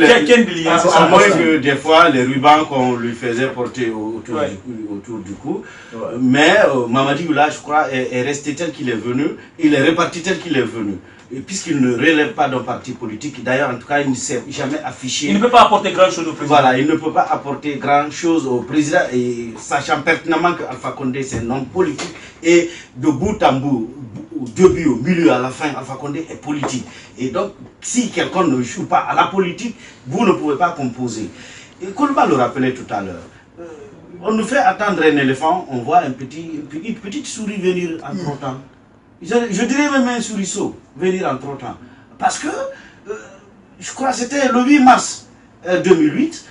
S2: que
S5: des fois, les rubans qu'on lui faisait porter autour du cou. Ouais. Mais Mamadi Yula, je crois, est resté tel qu'il est venu. Il est reparti tel qu'il est venu. Puisqu'il ne relève pas d'un parti politique, d'ailleurs en tout cas il ne s'est jamais affiché.
S2: Il ne peut pas apporter grand chose au président.
S5: Voilà, il ne peut pas apporter grand chose au président, et sachant pertinemment que Alpha Condé c'est un homme politique, et de bout en bout, au début, au milieu, à la fin, Alpha Condé est politique. Et donc, si quelqu'un ne joue pas à la politique, vous ne pouvez pas composer. Et Koulibaly le rappelait tout à l'heure, on nous fait attendre un éléphant, on voit une petite souris venir en trottant. Je dirais même un souriceau venir en trottant. Parce que, je crois que c'était le 8 mars 2018,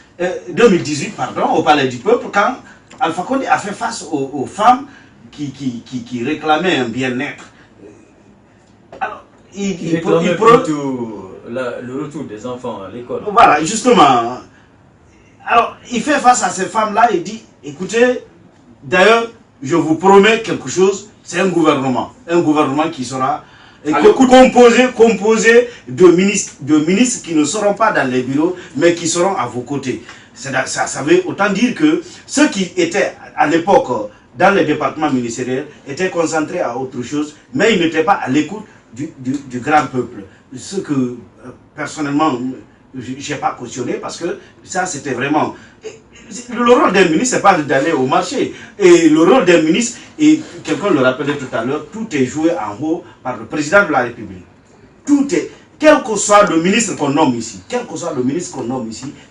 S5: au Palais du Peuple, quand Alpha Condé a fait face aux femmes qui réclamaient un bien-être. Alors,
S7: il réclamait plutôt le retour des enfants à l'école.
S5: Voilà, justement. Alors, il fait face à ces femmes-là et dit, écoutez, d'ailleurs, je vous promets quelque chose. C'est un gouvernement qui sera composé de ministres qui ne seront pas dans les bureaux, mais qui seront à vos côtés. Ça veut autant dire que ceux qui étaient à l'époque dans les départements ministériels étaient concentrés à autre chose, mais ils n'étaient pas à l'écoute du grand peuple. Ce que personnellement, je n'ai pas cautionné, parce que ça c'était vraiment... Le rôle d'un ministre, ce n'est pas d'aller au marché. Et le rôle d'un ministre, et quelqu'un le rappelait tout à l'heure, tout est joué en haut par le président de la République. Tout est, quel que soit le ministre qu'on nomme ici,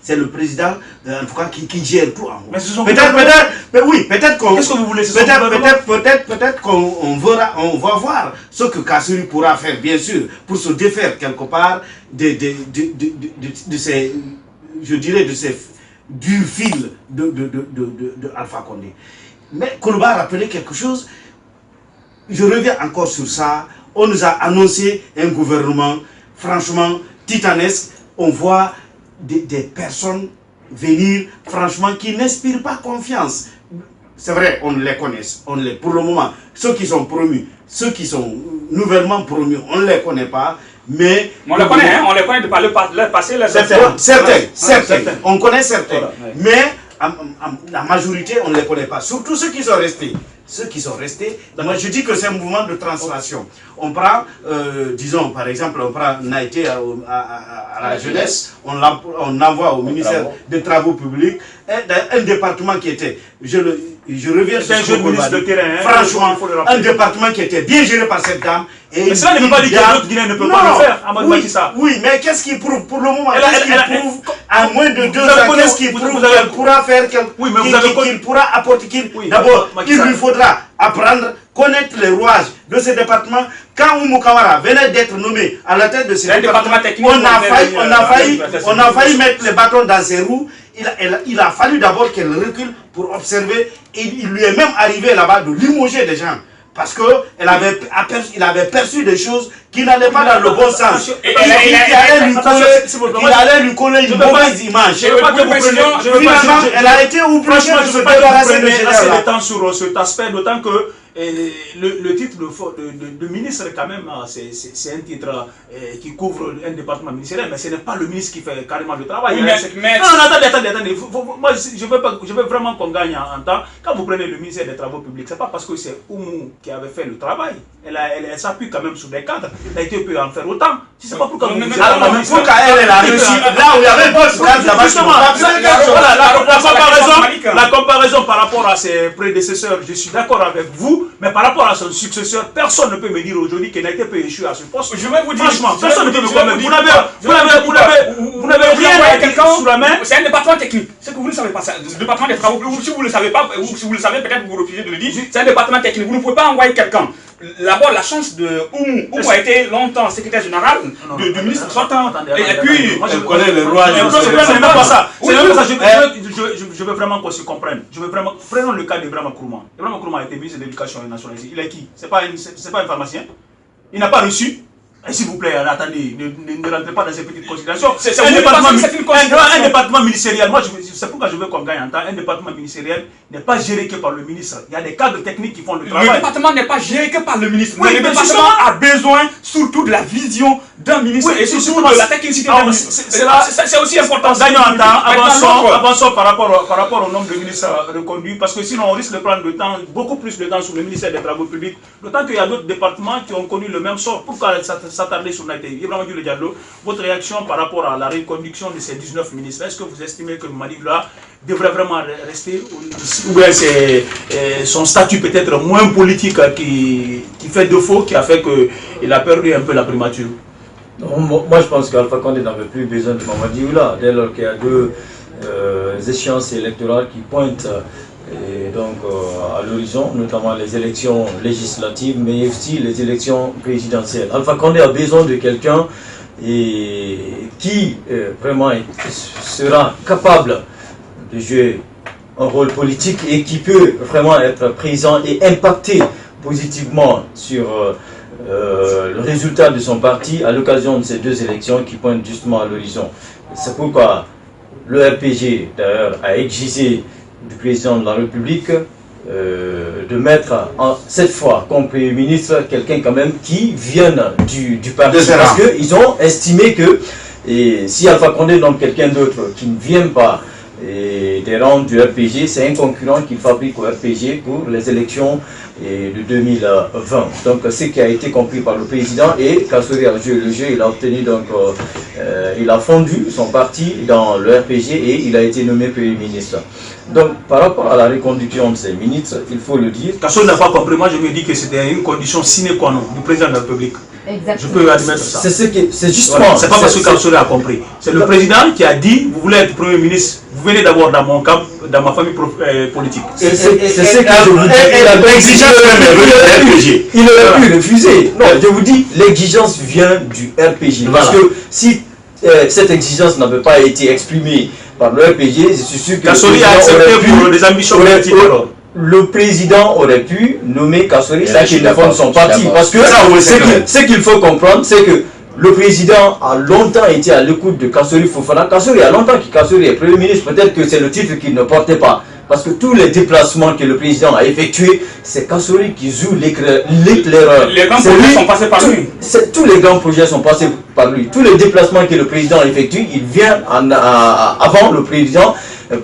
S5: c'est le président, en tout cas, qui gère tout en haut. Peut-être qu'on... Qu'est-ce que vous voulez? Peut-être qu'on va voir ce que Kassouri pourra faire, bien sûr, pour se défaire quelque part de ces, je dirais, du fil de Alpha Condé. Mais Koulibaly a rappelé quelque chose, je reviens encore sur ça. On nous a annoncé un gouvernement franchement titanesque. On voit des personnes venir franchement qui n'inspirent pas confiance. C'est vrai, on les connaît, pour le moment, ceux qui sont promus, ceux qui sont nouvellement promus, on ne les connaît pas. Mais
S8: on les connaît, on les connaît de par le passé.
S5: Certains. On connaît certains. Mais la majorité, on ne les connaît pas. Surtout ceux qui sont restés. Moi je dis que c'est un mouvement de translation. On prend, disons par exemple, on prend Naïté à la jeunesse, on envoie au ministère des Travaux publics, un département qui était, je reviens sur ce ministre de terrain, franchement, un département qui était bien géré par cette dame.
S2: Mais cela ne veut pas dire que d'autres Guinéens ne peuvent pas le faire.
S5: Oui, mais qu'est-ce qu'il prouve pour le moment? Qu'est-ce qu'il prouve à moins de 2 ans? Qu'est-ce qu'il prouve qu'elle pourra faire, qu'il pourra apporter? D'abord, il lui faudra apprendre, connaître les rouages de ce département. Quand Oumou Kamara venait d'être nommé à la tête de ce département, on a failli mettre les bâtons dans ses roues. Il a fallu d'abord qu'elle recule pour observer. Et il lui est même arrivé là-bas de limoger des gens. Parce qu'il avait perçu des choses qui n'allaient pas dans le bon sens. Il allait lui coller une mauvaise image.
S2: Finalement, elle a été oubliée de se débarrasser de ce temps sur cet aspect, d'autant que le titre de ministre, quand même, c'est un titre qui couvre un département ministériel, mais ce n'est pas le ministre qui fait carrément le travail.
S8: Oui,
S2: non, attendez. Moi, je veux vraiment qu'on gagne en temps. Quand vous prenez le ministère des Travaux publics, ce n'est pas parce que c'est Oumou qui avait fait le travail. Elle s'appuie quand même sur des cadres. L'État peut en faire autant. Si c'est pas pourquoi vous
S5: pourquoi elle a réussi là où il y avait d'autres cadres.
S2: Justement, la comparaison par rapport à ses prédécesseurs, je suis d'accord avec vous, mais par rapport à son successeur, personne ne peut me dire aujourd'hui qu'il n'a été peut échouer à ce poste.
S8: Je vais vous dire,
S2: franchement, personne ne peut me convaincre. Vous n'avez rien sous la main.
S8: C'est un département technique. C'est que vous ne savez pas ça. Le département des travaux, si vous ne le savez pas, ou si vous le savez, peut-être vous refusez de le dire. C'est un département technique. Vous ne pouvez pas envoyer quelqu'un. D'abord, la chance de Oumou a été longtemps secrétaire général du ministre sortant. Et puis,
S5: moi je connais le roi.
S2: C'est même pas ça. Je veux vraiment qu'on se comprenne. Prenons le cas d'Ibrahima Kourouma. Ibrahima Kourouma a été ministre de l'Éducation nationale. Il est qui? C'est pas un pharmacien. Il n'a pas reçu. Et s'il vous plaît, attendez, ne rentrez pas dans ces petites considérations. C'est un département ministériel. Moi, c'est pourquoi je veux qu'on gagne en temps. Un département ministériel n'est pas géré que par le ministre. Il y a des cadres techniques qui font le travail.
S8: Le département n'est pas géré que par le ministre.
S2: Oui,
S8: le département a besoin surtout de la vision d'un ministre et surtout de la technicité d'un ministre. C'est aussi important.
S2: Gagnons en temps, avançons par rapport au nombre de ministres reconduits, parce que sinon on risque de prendre beaucoup plus de temps sur le ministère des Travaux publics. D'autant qu'il y a d'autres départements qui ont connu le même sort. Pourquoi s'attarder sur Naïté? Ibrahima Diallo, votre réaction par rapport à la reconduction de ces 19 ministres, est-ce que vous estimez que Malick-là devrait vraiment rester, ou bien c'est son statut peut-être moins politique qui fait défaut, qui a fait qu'il a perdu un peu la primature?
S7: Non, moi je pense qu'Alpha Condé n'avait plus besoin de Mamadi Oula, dès lors qu'il y a deux échéances électorales qui pointent à l'horizon, notamment les élections législatives, mais aussi les élections présidentielles. Alpha Condé a besoin de quelqu'un qui vraiment sera capable de jouer un rôle politique et qui peut vraiment être présent et impacter positivement sur le résultat de son parti à l'occasion de ces deux élections qui pointent justement à l'horizon. C'est pourquoi le RPG d'ailleurs a exigé du président de la République de mettre cette fois comme Premier ministre quelqu'un quand même qui vienne du parti, parce qu'ils ont estimé que si Alpha Condé nomme quelqu'un d'autre qui ne vient pas des rangs du RPG, c'est un concurrent qu'il fabrique au RPG pour les élections de 2020. Donc ce qui a été compris par le président, et Kassory a joué le jeu, il a obtenu donc il a fondu son parti dans le RPG et il a été nommé Premier ministre. Donc par rapport à la reconduction de ces ministres, il faut le dire.
S2: Kassory n'a pas compris, moi je me dis que c'était une condition sine qua non du président de la République.
S3: Exactement.
S2: Je peux admettre ça.
S7: C'est justement.
S2: Voilà. C'est pas parce que Kassory a compris. C'est le président qui a dit, vous voulez être Premier ministre, vous venez d'abord dans mon camp, dans ma famille politique.
S7: C'est ce que je vous dis. Il aurait pu refuser. Non, je vous dis, l'exigence vient du RPG. Parce que si cette exigence n'avait pas été exprimée par le RPG, je suis sûr que
S2: Kassory a accepté pour des ambitions politiques.
S7: Le président aurait pu nommer Kassory, ça qui défend son parti. Parce que ce qu'il faut comprendre, c'est que le président a longtemps été à l'écoute de Kassory Fofana. Kassory a longtemps que Kassory est Premier ministre. Peut-être que c'est le titre qu'il ne portait pas. Parce que tous les déplacements que le président a effectués, c'est Kassory qui joue l'éclaireur.
S8: Les grands projets sont passés par lui.
S7: Tous les grands projets sont passés par lui. Tous les déplacements que le président effectue, il vient avant le président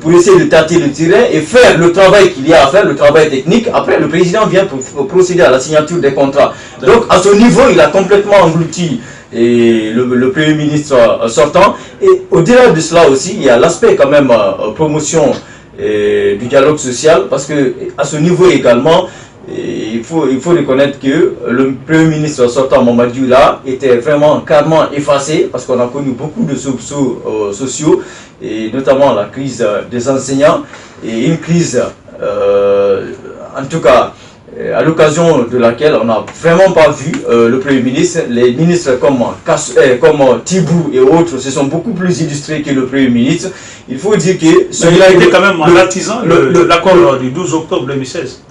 S7: pour essayer de tâter le terrain et faire le travail qu'il y a à faire, le travail technique. Après, le président vient pour procéder à la signature des contrats. Donc, à ce niveau, il a complètement englouti le Premier ministre sortant. Et au-delà de cela aussi, il y a l'aspect quand même promotion du dialogue social, parce que à ce niveau également, il faut reconnaître que le Premier ministre sortant, Mamadi Oula, était vraiment carrément effacé, parce qu'on a connu beaucoup de soubresauts sociaux, et notamment la crise des enseignants, et une crise, en tout cas, à l'occasion de laquelle on n'a vraiment pas vu le Premier ministre. Les ministres comme Tibou et autres se sont beaucoup plus illustrés que le Premier ministre. Il faut dire que...
S2: il a été quand même l'artisan de l'accord du 12 octobre 2016.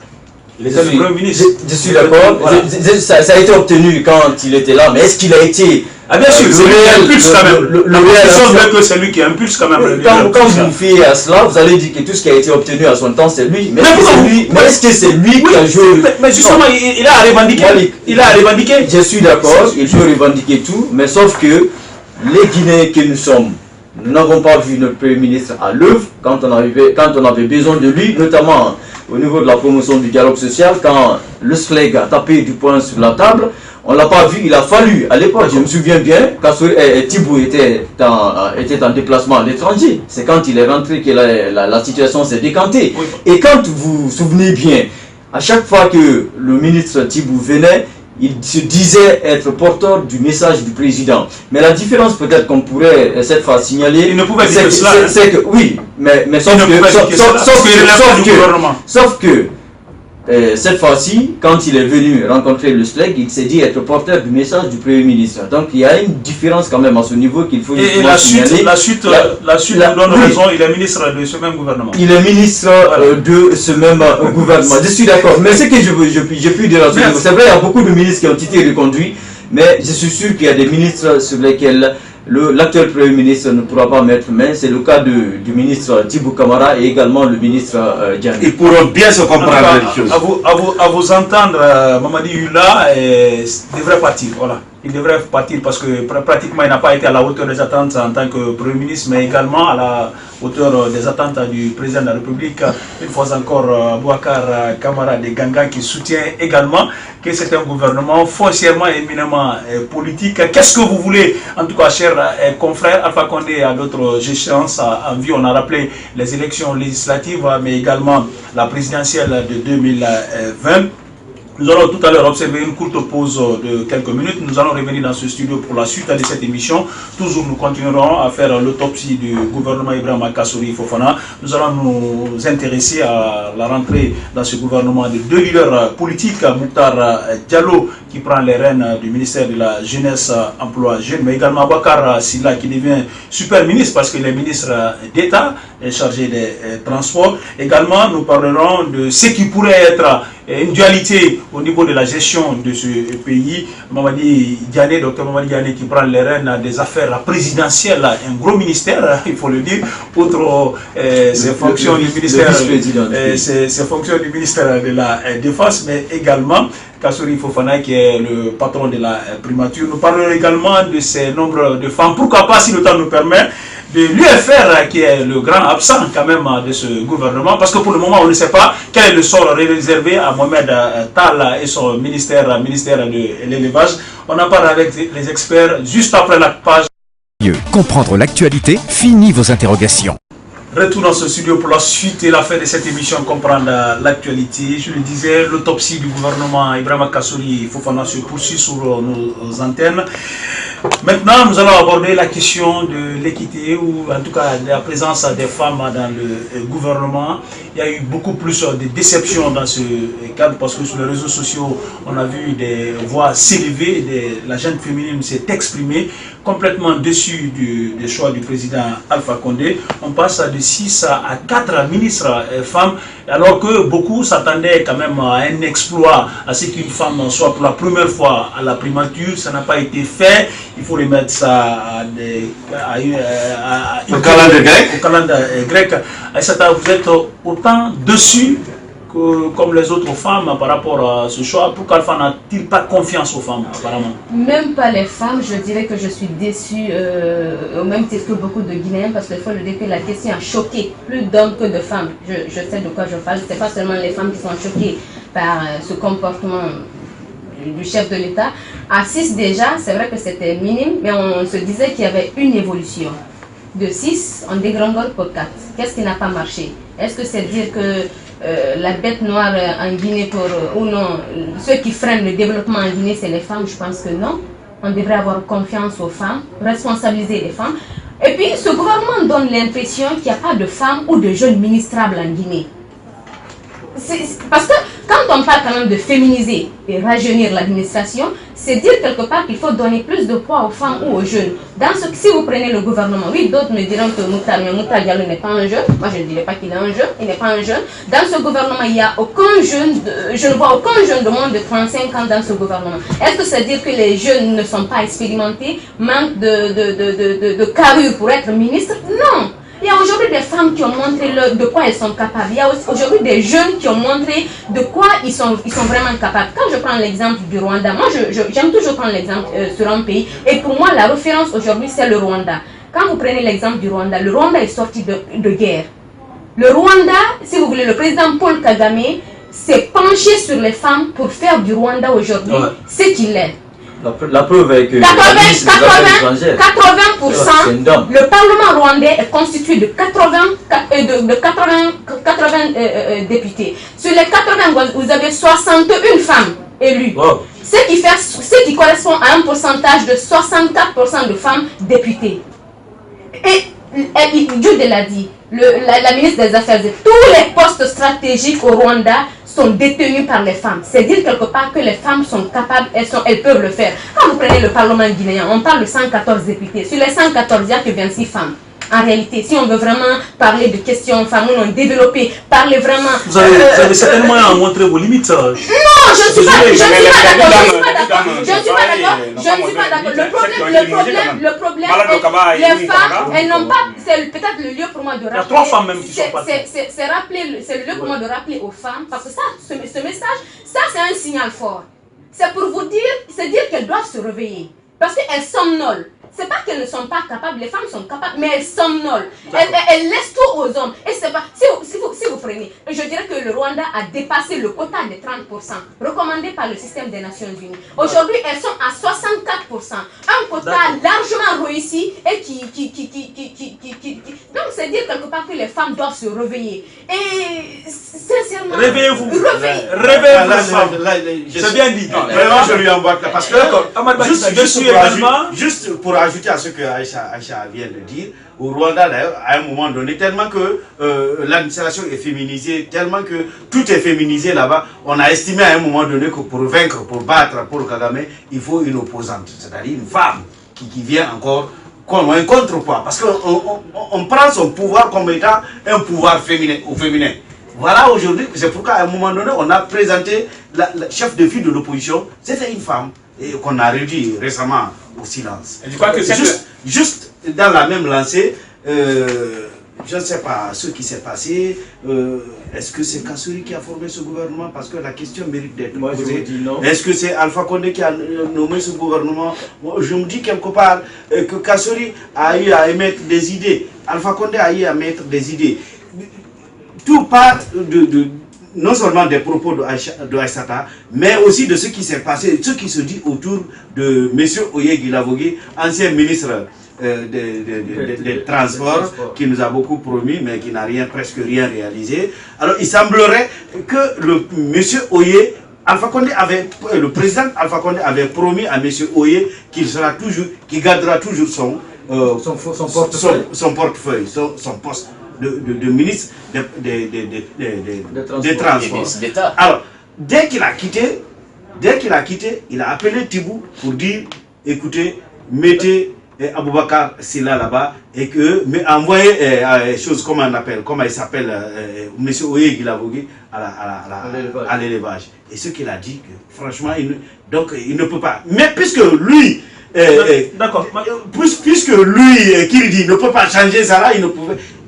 S2: C'est le Premier ministre.
S7: Je suis d'accord.
S2: Voilà.
S7: Ça a été obtenu quand il était là, mais est-ce qu'il a été...
S2: Ah bien sûr, c'est lui qui impulse quand même. La position veut que c'est lui qui impulse quand même.
S7: Quand vous faites à cela, vous allez dire que tout ce qui a été obtenu à son temps, c'est lui. Mais est-ce que c'est lui qui a joué?
S2: Mais justement, il a à revendiquer. Il a à revendiquer.
S7: Je suis d'accord, il peut revendiquer tout, mais sauf que les Guinéens que nous sommes, nous n'avons pas vu notre Premier ministre à l'œuvre quand on avait besoin de lui, notamment au niveau de la promotion du dialogue social, quand le SFLEG a tapé du poing sur la table. On ne l'a pas vu, il a fallu, à l'époque, je me souviens bien, quand Thibou était en déplacement à l'étranger. C'est quand il est rentré que la situation s'est décantée. Oui. Et quand vous vous souvenez bien, à chaque fois que le ministre Thibou venait, il se disait être porteur du message du président. Mais la différence peut-être qu'on pourrait cette fois signaler,
S2: il ne pouvait dire cela.
S7: C'est que, oui, mais sauf que cette fois-ci, quand il est venu rencontrer le SLEG, il s'est dit être porteur du message du Premier ministre. Donc il y a une différence quand même à ce niveau qu'il faut signaler.
S2: La suite nous donne raison, il est ministre de ce même gouvernement.
S7: Il est ministre de ce même gouvernement. Je suis d'accord. Mais ce que je puis dire à ce niveau, c'est vrai, il y a beaucoup de ministres qui ont été reconduits, mais je suis sûr qu'il y a des ministres sur lesquels l'actuel Premier ministre ne pourra pas mettre main. C'est le cas du ministre Thibou Camara et également le ministre Diané.
S5: Ils pourront bien se comprendre les choses.
S2: À vous entendre, Mamadi Yula devrait partir. Voilà. Il devrait partir parce que pratiquement il n'a pas été à la hauteur des attentes en tant que Premier ministre, mais également à la hauteur des attentes du président de la République. Une fois encore, Boubacar Camara de Ganga qui soutient également que c'est un gouvernement foncièrement et éminemment politique. Qu'est-ce que vous voulez, en tout cas, chers confrères? Alpha Condé a d'autres échéances en vue. On a rappelé les élections législatives, mais également la présidentielle de 2020. Nous allons tout à l'heure observer une courte pause de quelques minutes. Nous allons revenir dans ce studio pour la suite de cette émission. Toujours, nous continuerons à faire l'autopsie du gouvernement Ibrahima Kassory Fofana. Nous allons nous intéresser à la rentrée dans ce gouvernement de deux leaders politiques, Mouktar Diallo qui prend les rênes du ministère de la Jeunesse, Emploi Jeune, mais également Bakar Silla qui devient super ministre parce qu'il est ministre d'État chargé des transports. Également, nous parlerons de ce qui pourrait être une dualité au niveau de la gestion de ce pays. Mamadi Diané, docteur Mamadi Diané qui prend les rênes des affaires présidentielles, un gros ministère, il faut le dire, outre ses fonctions du ministère, ses fonctions du ministère de la Défense, mais également Kassory Fofana qui est le patron de la primature. Nous parlerons également de ces nombres de femmes, pourquoi pas si le temps nous permet, de l'UFR qui est le grand absent quand même de ce gouvernement, parce que pour le moment on ne sait pas quel est le sort réservé à Mohamed Tal et son ministère de l'élevage. On en parle avec les experts juste après la page.
S1: Comprendre l'actualité, fini vos interrogations.
S2: Retour dans ce studio pour la suite et la fin de cette émission Comprendre l'actualité. Je le disais, l'autopsie du gouvernement Ibrahima Kassory Fofana se poursuit sur nos antennes. Maintenant, nous allons aborder la question de l'équité ou en tout cas de la présence des femmes dans le gouvernement. Il y a eu beaucoup plus de déceptions dans ce cadre parce que sur les réseaux sociaux, on a vu des voix s'élever, la jeune féminine s'est exprimée complètement déçue du choix du président Alpha Condé. On passe de 6 à 4 ministres femmes, alors que beaucoup s'attendaient quand même à un exploit, à ce qu'une femme soit pour la première fois à la primature. Ça n'a pas été fait. Il faut remettre ça au calendrier grec. Aïssata, vous êtes autant dessus comme les autres femmes par rapport à ce choix. Pourquoi Alpha n'a-t-il pas confiance aux femmes apparemment? Même pas les femmes, je dirais que je suis déçue au même titre que beaucoup de Guinéens parce qu'il faut le dire que la question a choqué plus d'hommes que de femmes. Je sais de quoi je parle. Ce n'est pas seulement les femmes qui sont choquées par ce comportement du chef de l'État. À 6 déjà, c'est vrai que c'était minime, mais on se disait qu'il y avait une évolution. De 6, on dégringole pour 4. Qu'est-ce qui n'a pas marché? Est-ce que c'est dire que la bête noire en Guinée ou non, ceux qui freinent le développement en Guinée, c'est les femmes? Je pense que non. On devrait avoir confiance aux femmes, responsabiliser les femmes. Et puis, ce gouvernement donne l'impression qu'il n'y a pas de femmes ou de jeunes ministrables en Guinée. Parce que
S3: quand on parle quand même de féminiser et rajeunir l'administration, c'est dire quelque part qu'il faut donner plus de poids aux femmes ou aux jeunes. Si vous prenez le gouvernement, oui, d'autres me diront que Mouta Diallo n'est pas un jeune. Moi, je ne dirais pas qu'il est un jeune. Il n'est pas un jeune. Dans ce gouvernement, il n'y a aucun jeune. Je ne vois aucun jeune de moins de 35 ans dans ce gouvernement. Est-ce que ça veut dire que les jeunes ne sont pas expérimentés, manquent de carrure pour être ministre? Non. Il y a aujourd'hui des femmes qui ont montré de quoi elles sont capables. Il y a aujourd'hui des jeunes qui ont montré de quoi ils sont vraiment capables. Quand je prends l'exemple du Rwanda, moi j'aime toujours prendre l'exemple sur un pays. Et pour moi, la référence aujourd'hui, c'est le Rwanda. Quand vous prenez l'exemple du Rwanda, le Rwanda est sorti de guerre. Le Rwanda, si vous voulez, le président Paul Kagame s'est penché sur les femmes pour faire du Rwanda aujourd'hui ce qu'il est.
S7: La preuve est que
S3: 80%, le Parlement rwandais est constitué de 80 députés. Sur les 80, vous avez 61 femmes élues. Wow. Ce qui correspond à un pourcentage de 64% de femmes députées. Et Dieu l'a dit, la ministre des Affaires, tous les postes stratégiques au Rwanda sont détenus par les femmes. C'est dire quelque part que les femmes sont capables, elles peuvent le faire. Quand vous prenez le Parlement guinéen, on parle de 114 députés. Sur les 114, il n'y a que 26 femmes. En réalité, si on veut vraiment parler de questions femmes, on développer, parler vraiment...
S2: Vous avez certainement montré vos limites.
S3: Non, je ne suis pas d'accord. Le problème est les femmes, elles n'ont pas... C'est peut-être le lieu pour moi de rappeler...
S2: Il y a 3 femmes même qui sont parties.
S3: C'est le lieu pour moi de rappeler aux femmes, parce que ça, ce message, ça c'est un signal fort. C'est pour vous dire, c'est dire qu'elles doivent se réveiller. Parce qu'elles somnolent. C'est pas qu'elles ne sont pas capables, les femmes sont capables, mais elles somnolent. Elles laissent tout aux hommes. Et c'est pas, si vous prenez, je dirais que le Rwanda a dépassé le quota de 30% recommandé par le système des Nations Unies. Aujourd'hui, elles sont à 64%. Un quota largement réussi et donc c'est dire quelque part que les femmes doivent se réveiller. Et sincèrement...
S2: Réveillez-vous.
S5: C'est bien dit. Vraiment, je lui envoie là. Parce que, juste pour ajouter à ce que Aïcha vient de dire, au Rwanda d'ailleurs, à un moment donné, tellement que l'administration est féminisée, tellement que tout est féminisé là-bas, on a estimé à un moment donné que pour vaincre, pour battre Paul Kagame, il faut une opposante, c'est-à-dire une femme qui vient encore comme un contrepoids. Parce qu'on prend son pouvoir comme étant un pouvoir féminin ou féminin. Voilà aujourd'hui, c'est pourquoi à un moment donné, on a présenté la chef de file de l'opposition, c'était une femme, et qu'on a réduit récemment au silence.
S8: Je crois que
S5: juste dans la même lancée, je ne sais pas ce qui s'est passé. Est-ce que c'est Kassouri qui a formé ce gouvernement? Parce que la question mérite d'être posée. Est-ce que c'est Alpha Condé qui a nommé ce gouvernement? Moi, je me dis quelque part que Kassouri a eu à émettre des idées. Alpha Condé a eu à mettre des idées. Tout part non seulement des propos de Aïssata, mais aussi de ce qui s'est passé, ce qui se dit autour de M. Oye Guilavogui, ancien ministre des Transports, qui nous a beaucoup promis, mais qui n'a presque rien réalisé. Alors il semblerait que M. Oye, le président Alpha Condé avait promis à M. Oye qu'il gardera toujours son portefeuille, son poste de ministre des Transports. Alors, dès qu'il a quitté, il a appelé Tibou pour dire, écoutez, mettez Aboubakar Silla là-bas et envoyez choses comment il s'appelle, M. Oye Guilavogui à l'élevage. Et ce qu'il a dit, que, franchement, il ne peut pas. Mais puisque lui, puisque lui, Kirdi, ne peut pas changer ça là,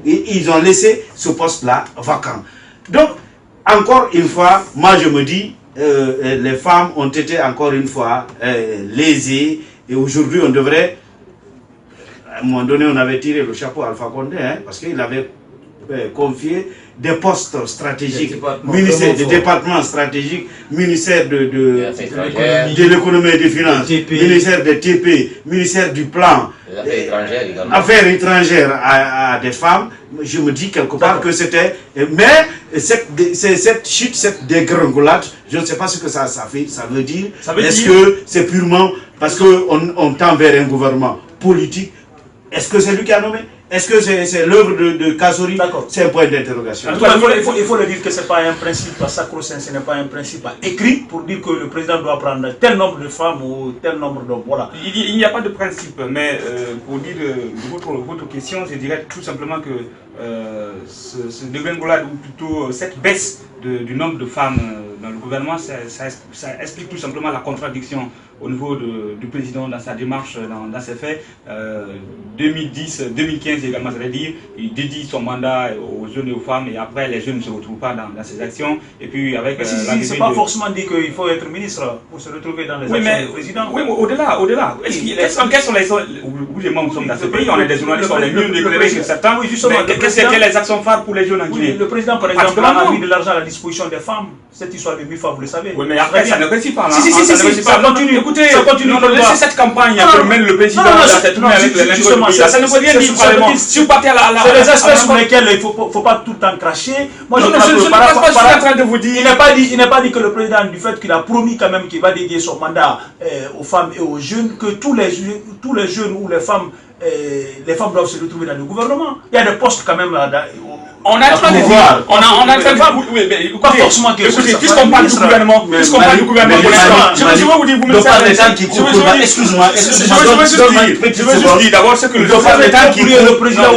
S5: ils ont laissé ce poste-là vacant. Donc, encore une fois, moi je me dis, les femmes ont été encore une fois lésées. Et aujourd'hui, on devrait, à un moment donné, on avait tiré le chapeau à Alpha Condé, parce qu'il avait confié des postes stratégiques, des départements stratégiques, ministère de l'économie et des finances, ministère des TP, ministère du plan, affaires étrangères à des femmes. Je me dis quelque part que c'était... Mais cette chute, cette dégringolade, je ne sais pas ce que ça veut dire. Est-ce que c'est purement parce qu'on tend vers un gouvernement politique? Est-ce que c'est lui qui a nommé? Est-ce que c'est l'œuvre de Kassory? C'est un point d'interrogation.
S2: Il faut le dire que ce n'est pas un principe sacro-saint, ce n'est pas un principe écrit pour dire que le président doit prendre tel nombre de femmes ou tel nombre d'hommes. Voilà.
S8: Il n'y a pas de principe, mais pour dire votre question, je dirais tout simplement que ce dégringolade, ou plutôt cette baisse du nombre de femmes dans le gouvernement, ça explique tout simplement la contradiction au niveau du président dans sa démarche, dans ses faits. 2010, 2015 également, ça veut dire, il dédie son mandat aux jeunes et aux femmes, et après les jeunes ne se retrouvent pas dans ses actions. Et puis avec
S2: c'est pas forcément dit qu'il faut être ministre pour se retrouver dans les actions du président.
S8: Oui, mais au-delà. Quels sont les vous et moi, nous sommes dans ce pays, on est des journalistes, on est mieux éclairés que certains.
S2: Oui, justement.
S8: Quelles sont les actions phares pour les jeunes en Guinée?
S2: Le président, par exemple, a mis de l'argent à la disposition des femmes. Cette histoire de MIFA, vous le savez.
S8: Oui, mais après, ça ne réussit pas.
S2: Si, ça continue.
S8: Écoutez, laissez cette campagne que mène le président dans cette tournée avec les
S2: justement,
S8: ça ne veut rien dire. Si vous partez à la...
S2: C'est des aspects sur lesquels il ne faut pas tout le temps cracher. Moi, je
S8: suis en train de vous dire...
S2: Il n'est pas dit que le président, du fait qu'il a promis quand même qu'il va dédier son mandat aux femmes et aux jeunes, que tous les jeunes ou les femmes doivent se retrouver dans le gouvernement. Il y a des postes quand même...
S8: On est en train de dire, on est en train de dire, oui, mais écoutez, puisqu'on parle du gouvernement, pour l'instant, je veux vous dire, vous me savez, excuse-moi, je veux juste dire d'abord ce que le président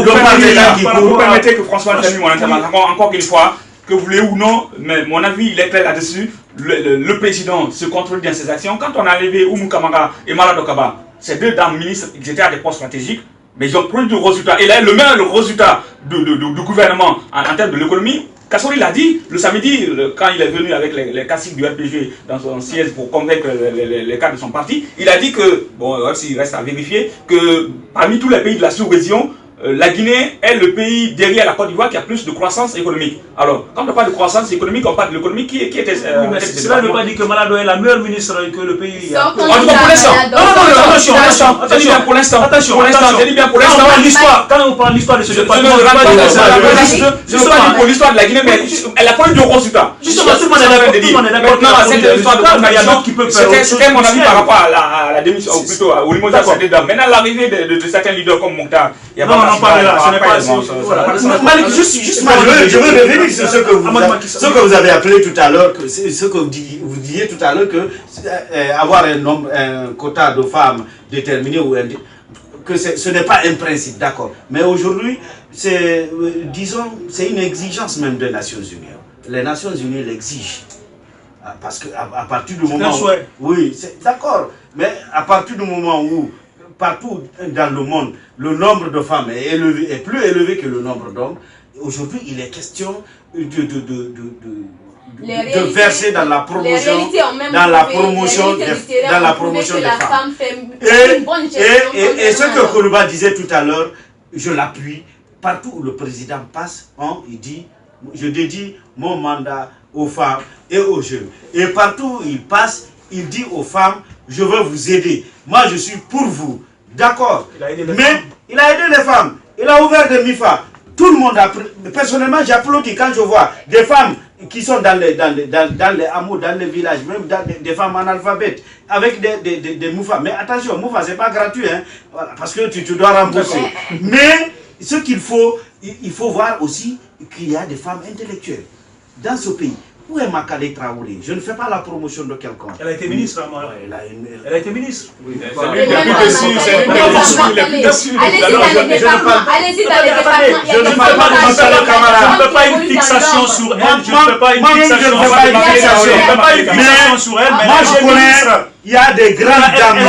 S8: vous permettez que François termine mon intervention, encore une fois, que vous voulez ou non, mais mon avis, il est clair là-dessus, le président se contrôle dans ses actions. Quand on a levé Oumou Kamara et Malado Kaba, ces deux dames ministres, ils étaient à des postes stratégiques, mais ils ont produit du résultat. Et là, le meilleur résultat du gouvernement en termes de l'économie, Kassory l'a dit le samedi, quand il est venu avec les caciques du RPG dans son siège pour convaincre les cadres de son parti, il a dit que, bon, il reste à vérifier, que parmi tous les pays de la sous-région, la Guinée est le pays derrière la Côte d'Ivoire qui a plus de croissance économique. Alors, quand on parle de croissance économique, on parle de l'économie qui était...
S2: cela ne veut pas dire que Malado est la meilleure ministre que le pays a.
S8: En tout cas, pour l'instant. Non, attention, pour l'instant.
S2: Quand on parle de l'histoire de ce département,
S8: je ne veux pas dire pour l'histoire de la Guinée, mais elle a pas eu de résultat.
S2: Justement, tout le monde est d'accord.
S8: Maintenant, cette histoire de contradiction, c'était mon avis par rapport à la démission, ou plutôt au limogeage de ces dames. Maintenant, l'arrivée de certains leaders comme Mokhtar, il y a pas...
S2: Non, pas là, ce n'est pas...
S5: Je veux revenir sur ce que vous avez appelé tout à l'heure, ce que vous disiez tout à l'heure, que avoir un quota de femmes déterminé, que ce n'est pas un principe, d'accord. Mais aujourd'hui, disons, c'est une exigence même des Nations Unies. Les Nations Unies l'exigent. Parce qu'à partir du moment où... Oui, d'accord. Mais à partir du moment où, partout dans le monde, le nombre de femmes est plus élevé que le nombre d'hommes, aujourd'hui, il est question de verser dans la promotion, des femmes. Et ce que Kourouba disait tout à l'heure, je l'appuie, partout où le président passe, il dit, je dédie mon mandat aux femmes et aux jeunes. Et partout où il passe, il dit aux femmes, je veux vous aider. Moi, je suis pour vous. D'accord. Mais il a aidé les femmes. Il a ouvert des MIFA. Tout le monde a... Personnellement, j'applaudis quand je vois des femmes qui sont dans les hameaux, dans les villages, même des femmes analphabètes, avec des MIFA. Mais attention, MIFA, ce n'est pas gratuit, hein, voilà, parce que tu dois rembourser. Mais ce qu'il faut, il faut voir aussi qu'il y a des femmes intellectuelles dans ce pays. Où est Makale Traoré? Je ne fais pas la promotion de quelqu'un.
S2: Elle a été ministre, hein, elle a été ministre.
S8: Oui, c'est lui dessus.
S3: Allez-y dans les départements.
S2: Je ne fais pas de Makale Camara. Je ne fais pas une fixation sur elle. Je ne fais pas une fixation sur elle.
S5: Moi, je connais, il y a des grandes dames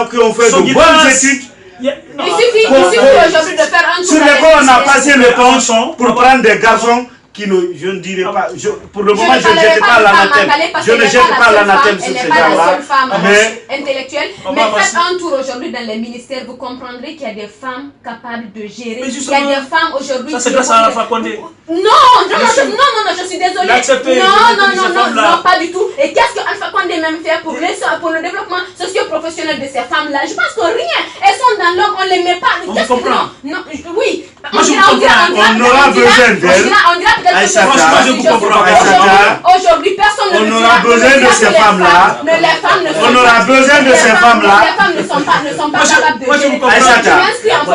S5: qui ont fait de bonnes études.
S3: Il suffit aujourd'hui de faire un tour.
S5: Sur lesquels on a passé le temps pour prendre des garçons qui ne, je ne dirais pas, pour le moment je ne jette pas l'anathème. Je ne jette pas l'anathème sur ces gens-là.
S3: Mais intellectuelle. Mais faites un tour aujourd'hui dans les ministères, vous comprendrez qu'il y a des femmes capables de gérer. Il y a des femmes aujourd'hui.
S2: Ça c'est grâce à Alpha Condé.
S3: Non, je suis désolée. Non, pas du tout. Et qu'est-ce que Alpha Condé même fait pour le développement socio-professionnel de ces femmes-là? Je pense que rien. Elles sont dans l'homme, on ne les met pas.
S2: On comprend.
S3: Non, oui.
S5: On aura besoin d'elles.
S3: Aujourd'hui, personne ne
S5: on aura besoin de ces femmes-là. On aura besoin de ces femmes-là.
S3: Les femmes ne sont pas capables de gérer. On a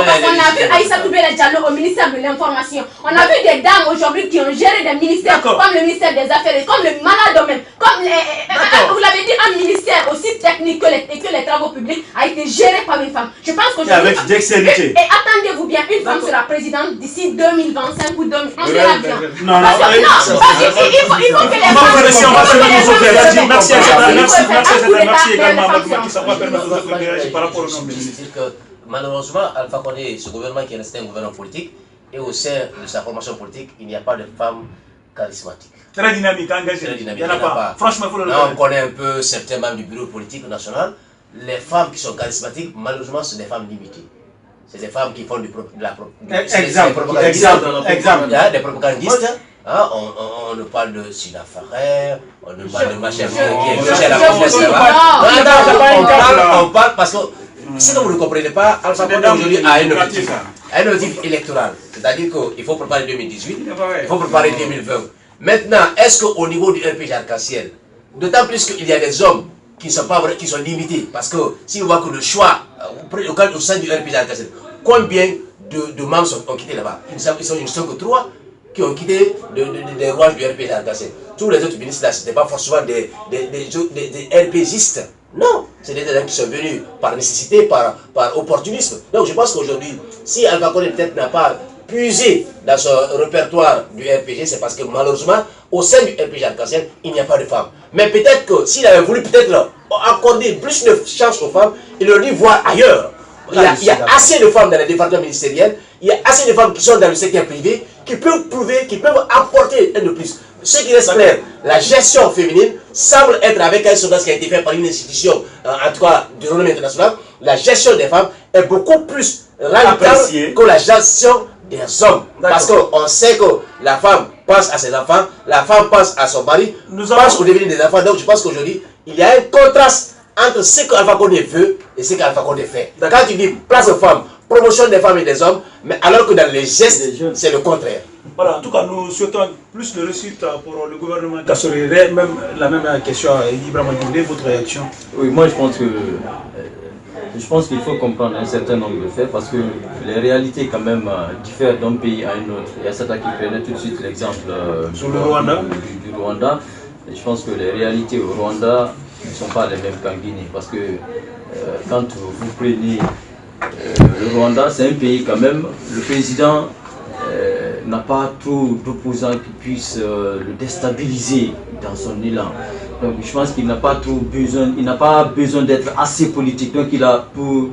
S3: vu Aïssa Toubela Diallo au ministère de l'Information. On a vu des dames aujourd'hui qui ont géré des ministères comme le ministère des Affaires, comme le Maladomaine, comme vous l'avez dit, un ministère aussi technique que les travaux publics a été géré par une femme. Je pense qu'aujourd'hui,
S5: avec dextérité.
S3: et attendez-vous bien, une femme sera présidente d'ici 2025 ou 2000. On verra bien.
S5: Non,
S3: Il faut que les femmes.
S2: Merci également. Ça va permettre aux autres de réagir par rapport au nombre de ministres.
S6: Malheureusement, Alpha Condé, ce gouvernement qui est resté un gouvernement politique, et au sein de sa formation politique, il n'y a pas de femmes charismatiques.
S2: Très dynamique, engagée.
S6: Très dynamique.
S2: Il n'y en a pas. Franchement, il faut le
S6: Là, on connaît un peu certains membres du bureau politique national. Les femmes qui sont charismatiques, malheureusement, c'est des femmes limitées. C'est des femmes qui font de la
S5: Exemple.
S6: Des propagandistes. Hein, on ne parle de Sina Farrer, on ne parle de Machin qui est chez la promesse là-bas. On parle parce que ce que vous ne comprenez pas, Alpha Condé aujourd'hui a un objectif électoral. C'est-à-dire qu'il faut préparer 2018, il faut préparer 2020. Maintenant, est-ce qu'au niveau du RPG Arc-en-Ciel, d'autant plus qu'il y a des hommes qui sont limités, parce que si on voit que le choix au sein du RPG Arc-en-Ciel, combien de membres ont quitté là-bas? Ils ne sont que 3 qui ont quitté des rois du RPG Arc-en-Ciel. Tous les autres ministres là, ce n'étaient pas forcément des RPGistes. Non, c'est des gens qui sont venus par nécessité, par opportunisme. Donc je pense qu'aujourd'hui, si Alpha Condé peut-être n'a pas puisé dans son répertoire du RPG, c'est parce que malheureusement, au sein du RPG Arc-en-Ciel, il n'y a pas de femmes. Mais peut-être que s'il avait voulu accorder plus de chance aux femmes, il aurait dû voir ailleurs. Il y a assez de femmes dans les départements ministériels, il y a assez de femmes qui sont dans le secteur privé, qui peuvent prouver, qui peuvent apporter un de plus. Ce qui reste clair, la gestion féminine semble être, avec un sondage qui a été fait par une institution, en tout cas du renommée international, la gestion des femmes est beaucoup plus rentable que la gestion des hommes. Parce qu'on sait que la femme pense à ses enfants, la femme pense à son mari, pense au devenir des enfants. Donc je pense qu'aujourd'hui, il y a un contraste entre ce qu'Alpha Condé veut et ce qu'Alpha Condé fait. Quand tu dis place aux femmes, promotion des femmes et des hommes, mais alors que dans les gestes, c'est le contraire.
S2: Voilà, en tout cas, nous souhaitons plus de réussite pour le gouvernement Kassory. Même la même question à Ibrahima Diouf, votre réaction?
S7: Oui, moi je pense qu'il faut comprendre un certain nombre de faits parce que les réalités quand même diffèrent d'un pays à un autre. Il y a certains qui prenaient tout de suite l'exemple du Rwanda. Et je pense que les réalités au Rwanda ne sont pas les mêmes qu'en Guinée parce que quand vous prenez le Rwanda, c'est un pays quand même, le président n'a pas trop d'opposants qui puissent le déstabiliser dans son élan. Donc je pense qu'il n'a pas trop besoin, il n'a pas besoin d'être assez politique. Donc il a pour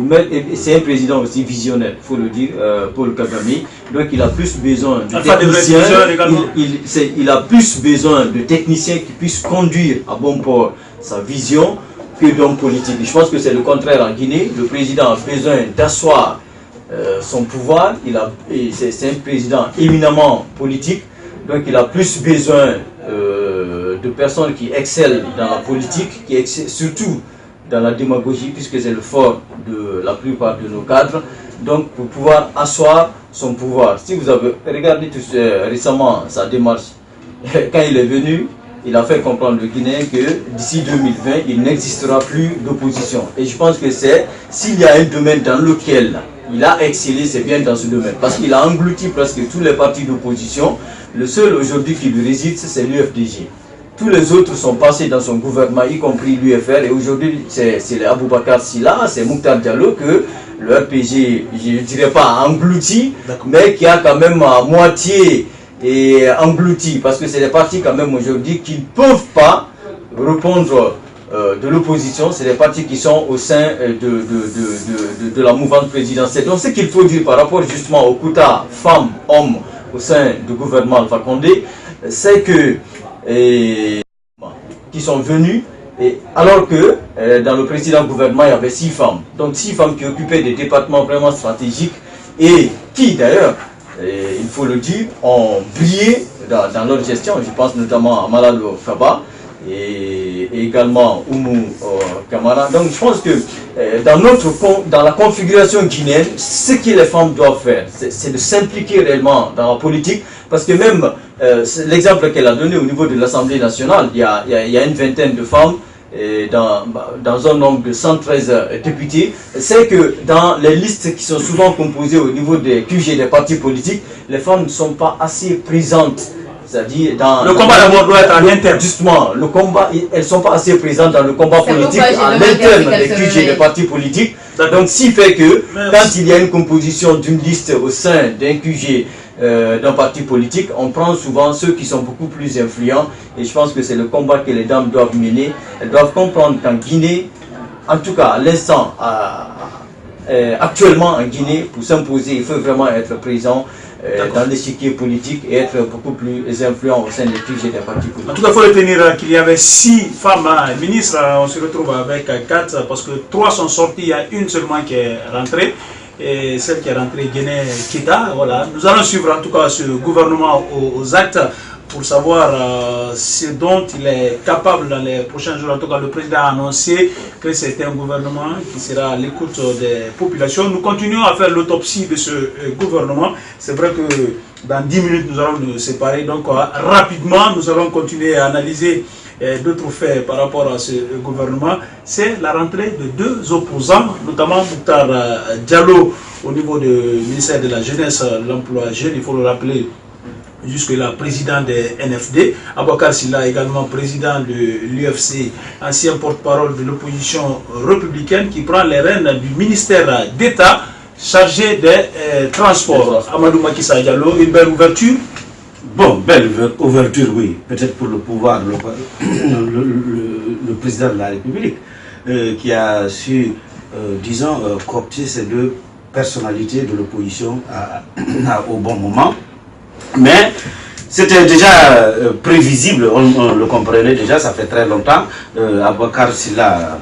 S7: mettre, c'est un président aussi visionnaire, il faut le dire, Paul Kagame. Donc il a plus besoin de techniciens, il a plus besoin de techniciens qui puissent conduire à bon port sa vision que d'hommes politiques. Je pense que c'est le contraire en Guinée. Le président a besoin d'asseoir son pouvoir. C'est un président éminemment politique. Donc il a plus besoin de personnes qui excellent dans la politique, qui excellent surtout dans la démagogie, puisque c'est le fort de la plupart de nos cadres. Donc pour pouvoir asseoir son pouvoir. Si vous avez regardé récemment sa démarche, quand il est venu, il a fait comprendre aux Guinéens que d'ici 2020, il n'existera plus d'opposition. Et je pense que s'il y a un domaine dans lequel il a excellé, c'est bien dans ce domaine. Parce qu'il a englouti presque tous les partis d'opposition. Le seul aujourd'hui qui lui résiste, c'est l'UFDG. Tous les autres sont passés dans son gouvernement, y compris l'UFR. Et aujourd'hui, c'est Aboubakar Silla, c'est Mouktar Diallo que le RPG, je ne dirais pas englouti, mais qui a quand même à moitié englouti. Parce que c'est des partis quand même aujourd'hui qui ne peuvent pas répondre de l'opposition. C'est des partis qui sont au sein de la mouvance présidentielle. Donc ce qu'il faut dire par rapport justement aux quotas femmes, hommes au sein du gouvernement Alpha Condé, c'est que qui sont venus, alors que dans le précédent gouvernement il y avait 6 femmes. Donc 6 femmes qui occupaient des départements vraiment stratégiques et qui d'ailleurs, il faut le dire, ont brillé dans leur gestion. Je pense notamment à Malalo Kaba, et également Oumou Kamara. Donc je pense que dans la configuration guinéenne, ce que les femmes doivent faire, c'est de s'impliquer réellement dans la politique, parce que même l'exemple qu'elle a donné au niveau de l'Assemblée nationale, il y a une vingtaine de femmes dans un nombre de 113 députés. C'est que dans les listes qui sont souvent composées au niveau des QG des partis politiques, les femmes ne sont pas assez présentes. C'est-à-dire dans
S2: le combat d'abord doit être en interne.
S7: Justement, le combat, elles ne sont pas assez présentes dans le combat politique en interne des QG des partis politiques. Donc, ce qui fait que quand il y a une composition d'une liste au sein d'un QG d'un parti politique, on prend souvent ceux qui sont beaucoup plus influents. Et je pense que c'est le combat que les dames doivent mener. Elles doivent comprendre qu'en Guinée, en tout cas à l'instant, actuellement en Guinée, pour s'imposer, il faut vraiment être présent dans l'échiquier politique et être beaucoup plus influent au sein des QG des partis politiques.
S2: En tout cas, il faut retenir qu'il y avait 6 femmes ministres, on se retrouve avec 4 parce que 3 sont sorties, il y a une seulement qui est rentrée. Et celle qui est rentrée, Guinée Kita, voilà. Nous allons suivre en tout cas ce gouvernement aux actes pour savoir ce dont il est capable dans les prochains jours. En tout cas, le président a annoncé que c'est un gouvernement qui sera à l'écoute des populations. Nous continuons à faire l'autopsie de ce gouvernement. C'est vrai que dans 10 minutes, nous allons nous séparer. Donc, rapidement, nous allons continuer à analyser d'autres faits par rapport à ce gouvernement. C'est la rentrée de 2 opposants, notamment Mouktar Diallo au niveau du ministère de la Jeunesse, l'Emploi Jeune, il faut le rappeler, jusque-là président des NFD. Aboukar Silla également président de l'UFC, ancien porte-parole de l'opposition républicaine qui prend les rênes du ministère d'État chargé des transports. Amadou Macky Diallo, une belle ouverture.
S5: Bon, belle ouverture, oui. Peut-être pour le pouvoir, le président de la République, qui a su, disons, coopter ces 2 personnalités de l'opposition au bon moment. Mais c'était déjà prévisible, on le comprenait déjà, ça fait très longtemps. Aboukar Silla,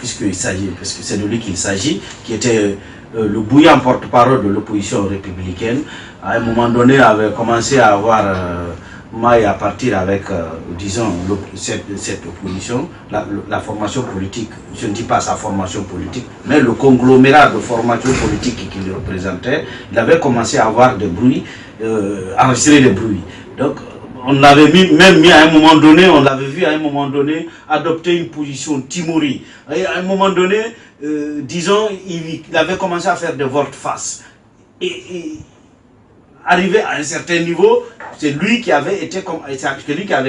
S5: parce que c'est de lui qu'il s'agit, qui était le bouillant porte-parole de l'opposition républicaine, à un moment donné avait commencé à avoir maille à partir avec, disons, cette opposition, la formation politique, je ne dis pas sa formation politique, mais le conglomérat de formation politique qu'il représentait, il avait commencé à avoir des bruits, enregistrer des bruits. Donc, on l'avait même mis à un moment donné, on l'avait vu à un moment donné adopter une position timorée. Et à un moment donné, disons, il avait commencé à faire des volte-face. Et arrivé à un certain niveau, c'est lui qui avait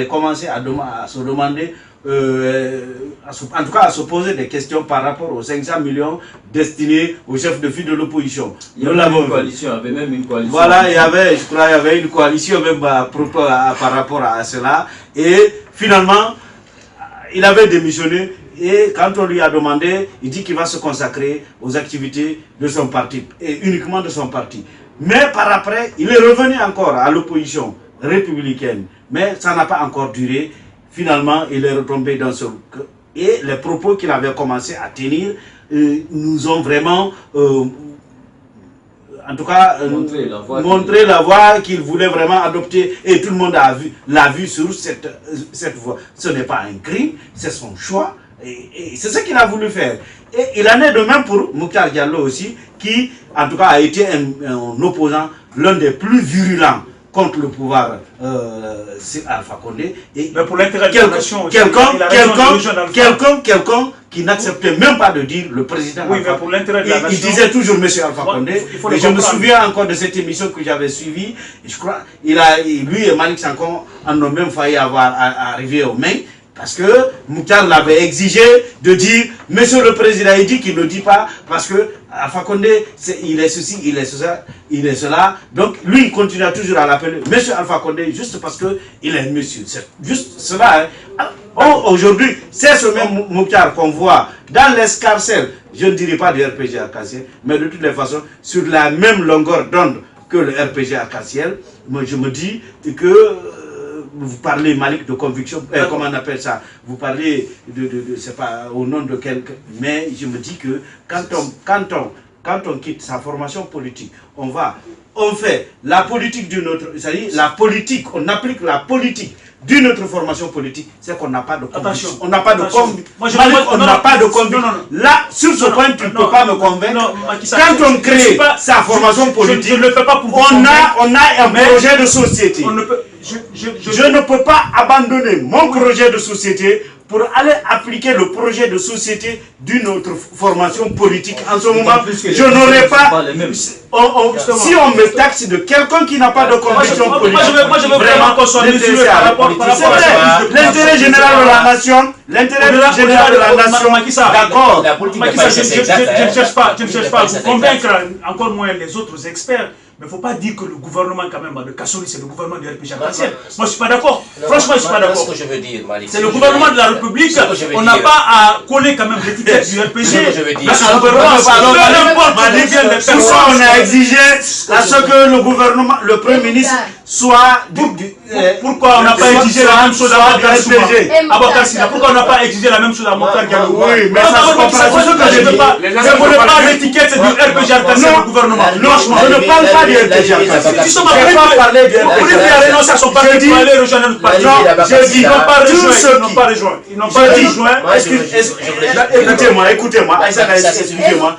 S5: commencé à se demander, en tout cas à se poser des questions par rapport aux 500 millions destinés aux chefs de file de l'opposition.
S7: Il y avait une coalition, il y avait même une coalition.
S5: Voilà, je crois qu'il y avait une coalition même par rapport à cela. Et finalement, il avait démissionné. Et quand on lui a demandé, il dit qu'il va se consacrer aux activités de son parti, et uniquement de son parti. Mais par après, il est revenu encore à l'opposition républicaine. Mais ça n'a pas encore duré. Finalement, il est retombé dans ce... Et les propos qu'il avait commencé à tenir nous ont vraiment... en tout cas, montrer la voie qu'il voulait vraiment adopter. Et tout le monde l'a vu sur cette voie. Ce n'est pas un crime, c'est son choix. Et c'est ce qu'il a voulu faire. Et il en est de même pour Mouktar Diallo aussi, qui en tout cas a été un opposant, l'un des plus virulents contre le pouvoir, c'est Alpha Condé. Et
S2: mais pour l'intérêt de la nation,
S5: quelqu'un qui n'acceptait même pas de dire le président.
S2: Oui, mais pour l'intérêt de la nation.
S5: Il disait toujours monsieur Alpha Condé. Et je me souviens encore de cette émission que j'avais suivie. Je crois, lui et Malik Sankon en ont même failli arriver aux mains. Parce que Mouktar l'avait exigé de dire, monsieur le président, il dit qu'il ne dit pas, parce que Alpha Condé, il est ceci, il est cela, il est cela. Donc lui, il continue toujours à l'appeler monsieur Alpha Condé, juste parce qu'il est monsieur. C'est juste cela. Hein. Aujourd'hui, c'est ce même Mouktar qu'on voit dans l'escarcelle, je ne dirais pas du RPG Arc-en-Ciel, mais de toutes les façons, sur la même longueur d'onde que le RPG Arc-en-Ciel. Moi, je me dis que... vous parlez, Malik, de conviction, comment on appelle ça? Vous parlez c'est pas au nom de quelqu'un, mais je me dis que quand on quitte sa formation politique, on fait la politique d'une autre, c'est-à-dire la politique, on applique la politique d'une autre formation politique, c'est qu'on n'a pas de conviction.
S9: Attention.
S5: On n'a pas de conviction.
S9: On
S5: n'a pas de conviction. Là, sur ce point, tu ne peux pas me convaincre. Quand on crée sa formation politique,
S9: je ne le fais pas pour vous
S5: on a un projet de société.
S9: On ne peut,
S5: je ne peux pas abandonner mon projet de société pour aller appliquer le projet de société d'une autre formation politique. En ce moment, je n'aurais pas... Si on me taxe de quelqu'un qui n'a pas de conviction politique,
S9: moi je veux vraiment qu'on soit mesuré par rapport à ça.
S5: L'intérêt général de la nation, d'accord.
S9: Je ne cherche pas à vous convaincre, encore moins les autres experts. Mais il ne faut pas dire que le gouvernement quand même de Kassori, c'est le gouvernement du RPG arc-en-ciel. Moi je ne suis pas d'accord. Franchement, je ne suis pas d'accord. C'est le gouvernement de la République. On n'a pas à coller quand même l'étiquette du RPG.
S5: Pourquoi on a exigé à ce que le gouvernement, le Premier ministre soit
S9: pourquoi on n'a pas exigé la même chose à Abakar Sina? Pourquoi on n'a pas exigé la même chose à Mokhtar Diallo?
S5: Oui, mais ça se comprend.
S9: Je ne voulais pas l'étiquette du RPG arc-en-ciel du gouvernement.
S5: Non, je ne parle pas du RPG arc-en-ciel.
S9: Justement, je ne vais pas parler du RPG. Il renonce à son parti pour aller rejoindre notre parti.
S5: Je dis,
S9: ils n'ont pas rejoint. Ils n'ont pas rejoint.
S5: Écoutez-moi, excusez-moi. Excusez-moi.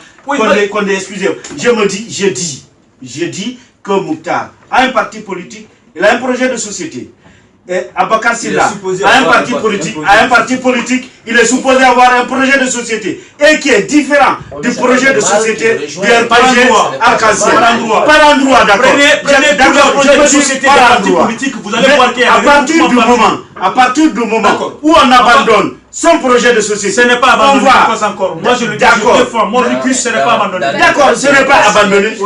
S5: Je dis que Mokhtar a un parti politique, il a un projet de société. Et Abakar Silla a un parti politique, il est supposé avoir un projet de société et qui est différent du projet de société du RPG arc-en-ciel. Par endroit, d'accord.
S9: Prenez le projet de société et parti politique, vous allez voir qu'il y a
S5: à partir du moment où on abandonne son projet de société,
S9: ce n'est pas abandonné, pas encore. Moi je le dis, je défends. Mon recul, ce n'est pas abandonné.
S5: D'accord, ce n'est pas abandonné,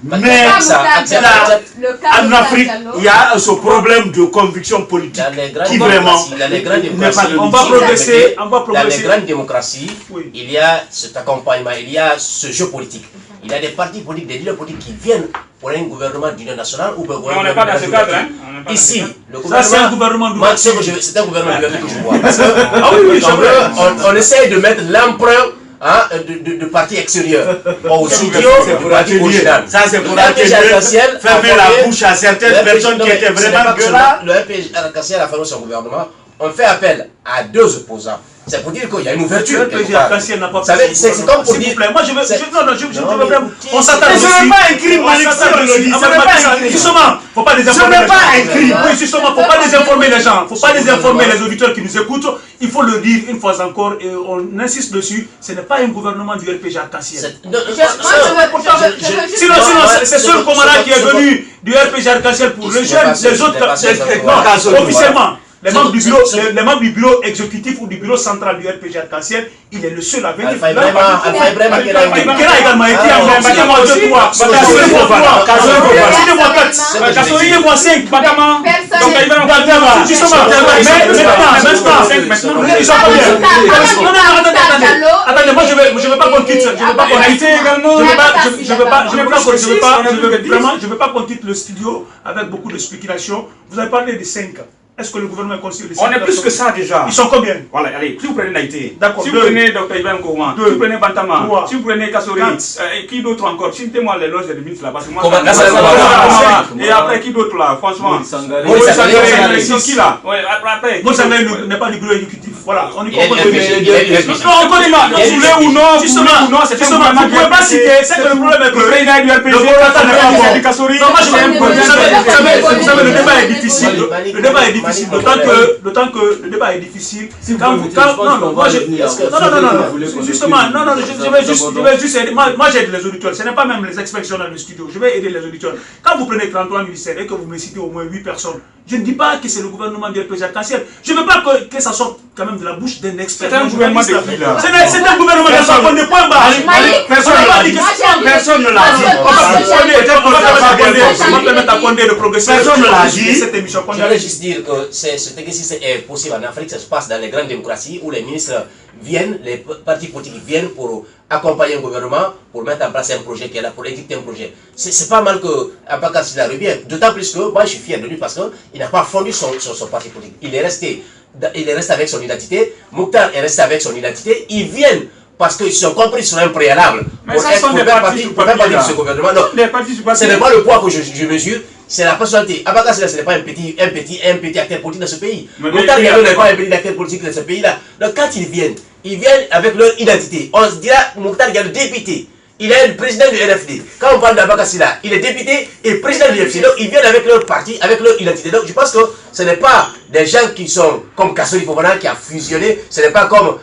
S5: mais en Afrique, il y a ce problème de conviction politique qui vraiment n'est pas de...
S6: On va progresser. Dans les grandes démocraties, il y a cet accompagnement, il y a ce jeu politique. Il y a des partis politiques, des leaders politiques qui viennent pour un gouvernement d'union nationale ou pour un gouvernement...
S8: On n'est pas dans ce cadre, hein?
S6: Ici, le
S9: gouvernement... Ça, c'est un gouvernement d'union nationale.
S6: C'est un gouvernement d'union que je vois. Parce que on essaye de mettre l'empreinte de partis extérieurs. Aux idiots, partis original.
S5: Ça, c'est pour fermer la bouche à certaines personnes qui étaient vraiment gueulards.
S6: Le RPG arc-en-ciel a fait son gouvernement. On fait appel à deux opposants. C'est pour dire qu'il y a une ouverture.
S9: Le RPG arc-en-ciel n'a pas
S6: fait. C'est comme pour dire.
S9: Moi, je veux. Non, on s'attend.
S5: Ce n'est pas un crime,
S9: justement, faut pas désinformer les gens. Ce n'est pas un crime. Oui, justement, faut pas désinformer les gens. Faut pas désinformer les auditeurs qui nous écoutent. Il faut le dire une fois encore et on insiste dessus. Ce n'est pas un gouvernement du RPG arc-en-ciel. Sinon, c'est seul Komara qui est venu du RPG arc-en-ciel pour les jeunes. Les autres, officiellement. Les membres du bureau exécutif ou du bureau central du RPG arc-en-ciel, il est le seul à venir.
S6: Alpha Ibrahima
S9: qui a également été en 2-3. Moi 5. Justement. Attendez, moi je ne veux pas qu'on quitte. Je ne veux pas qu'on quitte le studio avec beaucoup de spéculations. Vous avez parlé des 5. Est-ce que le gouvernement est conscient de ça?
S8: On est plus que ça déjà.
S9: Ils sont combien?
S8: Voilà, allez, si vous prenez Naïté,
S9: d'accord,
S8: si vous prenez Dr Ibrahim Kouman, si vous prenez Bantama, si vous prenez Kassori, qui d'autre encore? Citez-moi les loges des ministres là, parce que moi... Et après, qui d'autre là, franchement? Qui là? Après,
S9: Moussangaï n'est pas du bureau exécutif. Voilà, on y comprend.
S8: Non, on connaît pas. Voulez ou non, c'est justement, vous ne pouvez pas citer, c'est que le problème est que le président du RPG,
S9: le Kassori... Non, moi je vous savez, le débat est difficile. Le débat est difficile. D'autant que le débat est difficile. Moi j'aide les auditeurs. Ce n'est pas même les experts dans le studio. Je vais aider les auditeurs. Quand vous prenez 33 ministères et que vous me citez au moins 8 personnes, je ne dis pas que c'est le gouvernement du RPG arc-en-ciel. Je ne veux pas que ça sorte quand même de la bouche d'un expert.
S8: C'est un gouvernement de qui là?
S9: C'est un gouvernement de point bas.
S5: Personne ne l'a dit.
S9: On va permettre à Condé de progresser.
S5: Personne ne l'a dit.
S6: Je voulais juste dire que cet exercice est possible en Afrique, ça se passe dans les grandes démocraties où les ministres viennent, les partis politiques viennent pour accompagner un gouvernement, pour mettre en place un projet qui est là, pour édicter un projet. C'est pas mal que Abakar Silla revienne, d'autant plus que moi je suis fier de lui parce qu'il n'a pas fondu son parti politique. Il est resté avec son identité, Mokhtar est resté avec son identité, ils viennent parce qu'ils sont compris sur un préalable.
S8: Mais ça sont des partis sur papier,
S6: de ce gouvernement. Non, ce n'est pas le poids que je mesure, c'est la personnalité. Abaka Sylla, ce n'est pas un petit acteur politique dans ce pays. Mokhtar Diallo n'est pas un petit acteur politique dans ce pays-là. Donc quand ils viennent avec leur identité. On se dira, Mokhtar Diallo, député. Il est le président du RFD. Quand on parle d'Abaka Sylla, il est député et président du RFD. Donc ils viennent avec leur parti, avec leur identité. Donc je pense que ce n'est pas des gens qui sont comme Kassori Fofana qui a fusionné. Ce n'est pas comme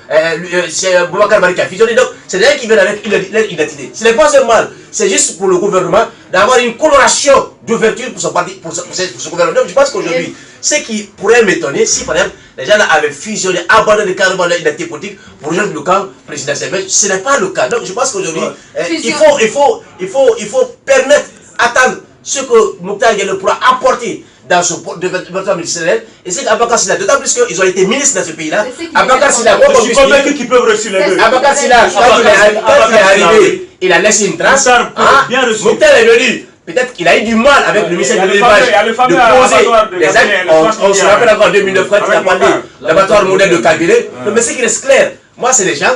S6: Boubacar Bari qui a fusionné. Donc c'est des gens qui viennent avec leur identité. Ce n'est pas un mal. C'est juste pour le gouvernement d'avoir une coloration d'ouverture pour son parti, pour ce gouvernement. Donc je pense qu'aujourd'hui, ce qui pourrait m'étonner, si par exemple les gens là avaient fusionné, abandonné carrément leur identité politique pour rejoindre le camp présidentiel. Mais ce n'est pas le cas. Donc je pense qu'aujourd'hui, il faut permettre, attendre ce que Mokhtar Diallo pourra apporter dans son département ministériel. Et c'est qu'Abaka Sylla, d'autant plus qu'ils ont été ministres dans ce pays-là. Abaka Sylla,
S9: je suis convaincu qu'ils peuvent réussir les deux.
S6: Abaka Sylla, quand il est arrivé, il a laissé une trace. Mokhtar est venu. Peut-être qu'il a eu du mal avec le ministère de l'élevage de poser des actes. On se rappelle encore en 2009 quand il a parlé de l'abattoir modèle de Kabylie. Mais c'est qu'il reste clair. Moi, c'est les gens.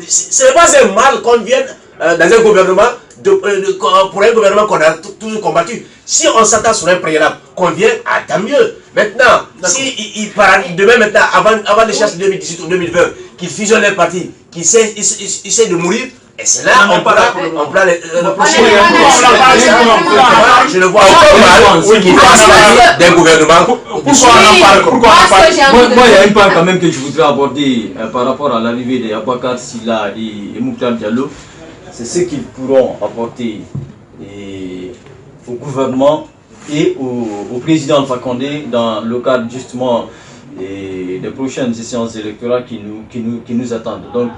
S6: Ce n'est pas un mal qu'on vienne dans un gouvernement, pour un gouvernement qu'on a toujours combattu. Si on s'attend sur un préalable, qu'on vient, tant mieux. Maintenant, si demain, maintenant, avant les chasses de 2018 ou 2020, qu'ils fusionnent les partis, qu'ils essaient de mourir, et c'est là on prend le prochain. Je le vois mal qu'il fasse d'un gouvernement.
S7: Pourquoi on en parle? Moi, il y a un point quand même que je voudrais aborder par rapport à l'arrivée des Abaka Sylla et Mokhtar Diallo. C'est ce qu'ils pourront apporter au gouvernement et au président Alpha Condé dans le cadre justement des prochaines séances électorales qui nous attendent. Donc,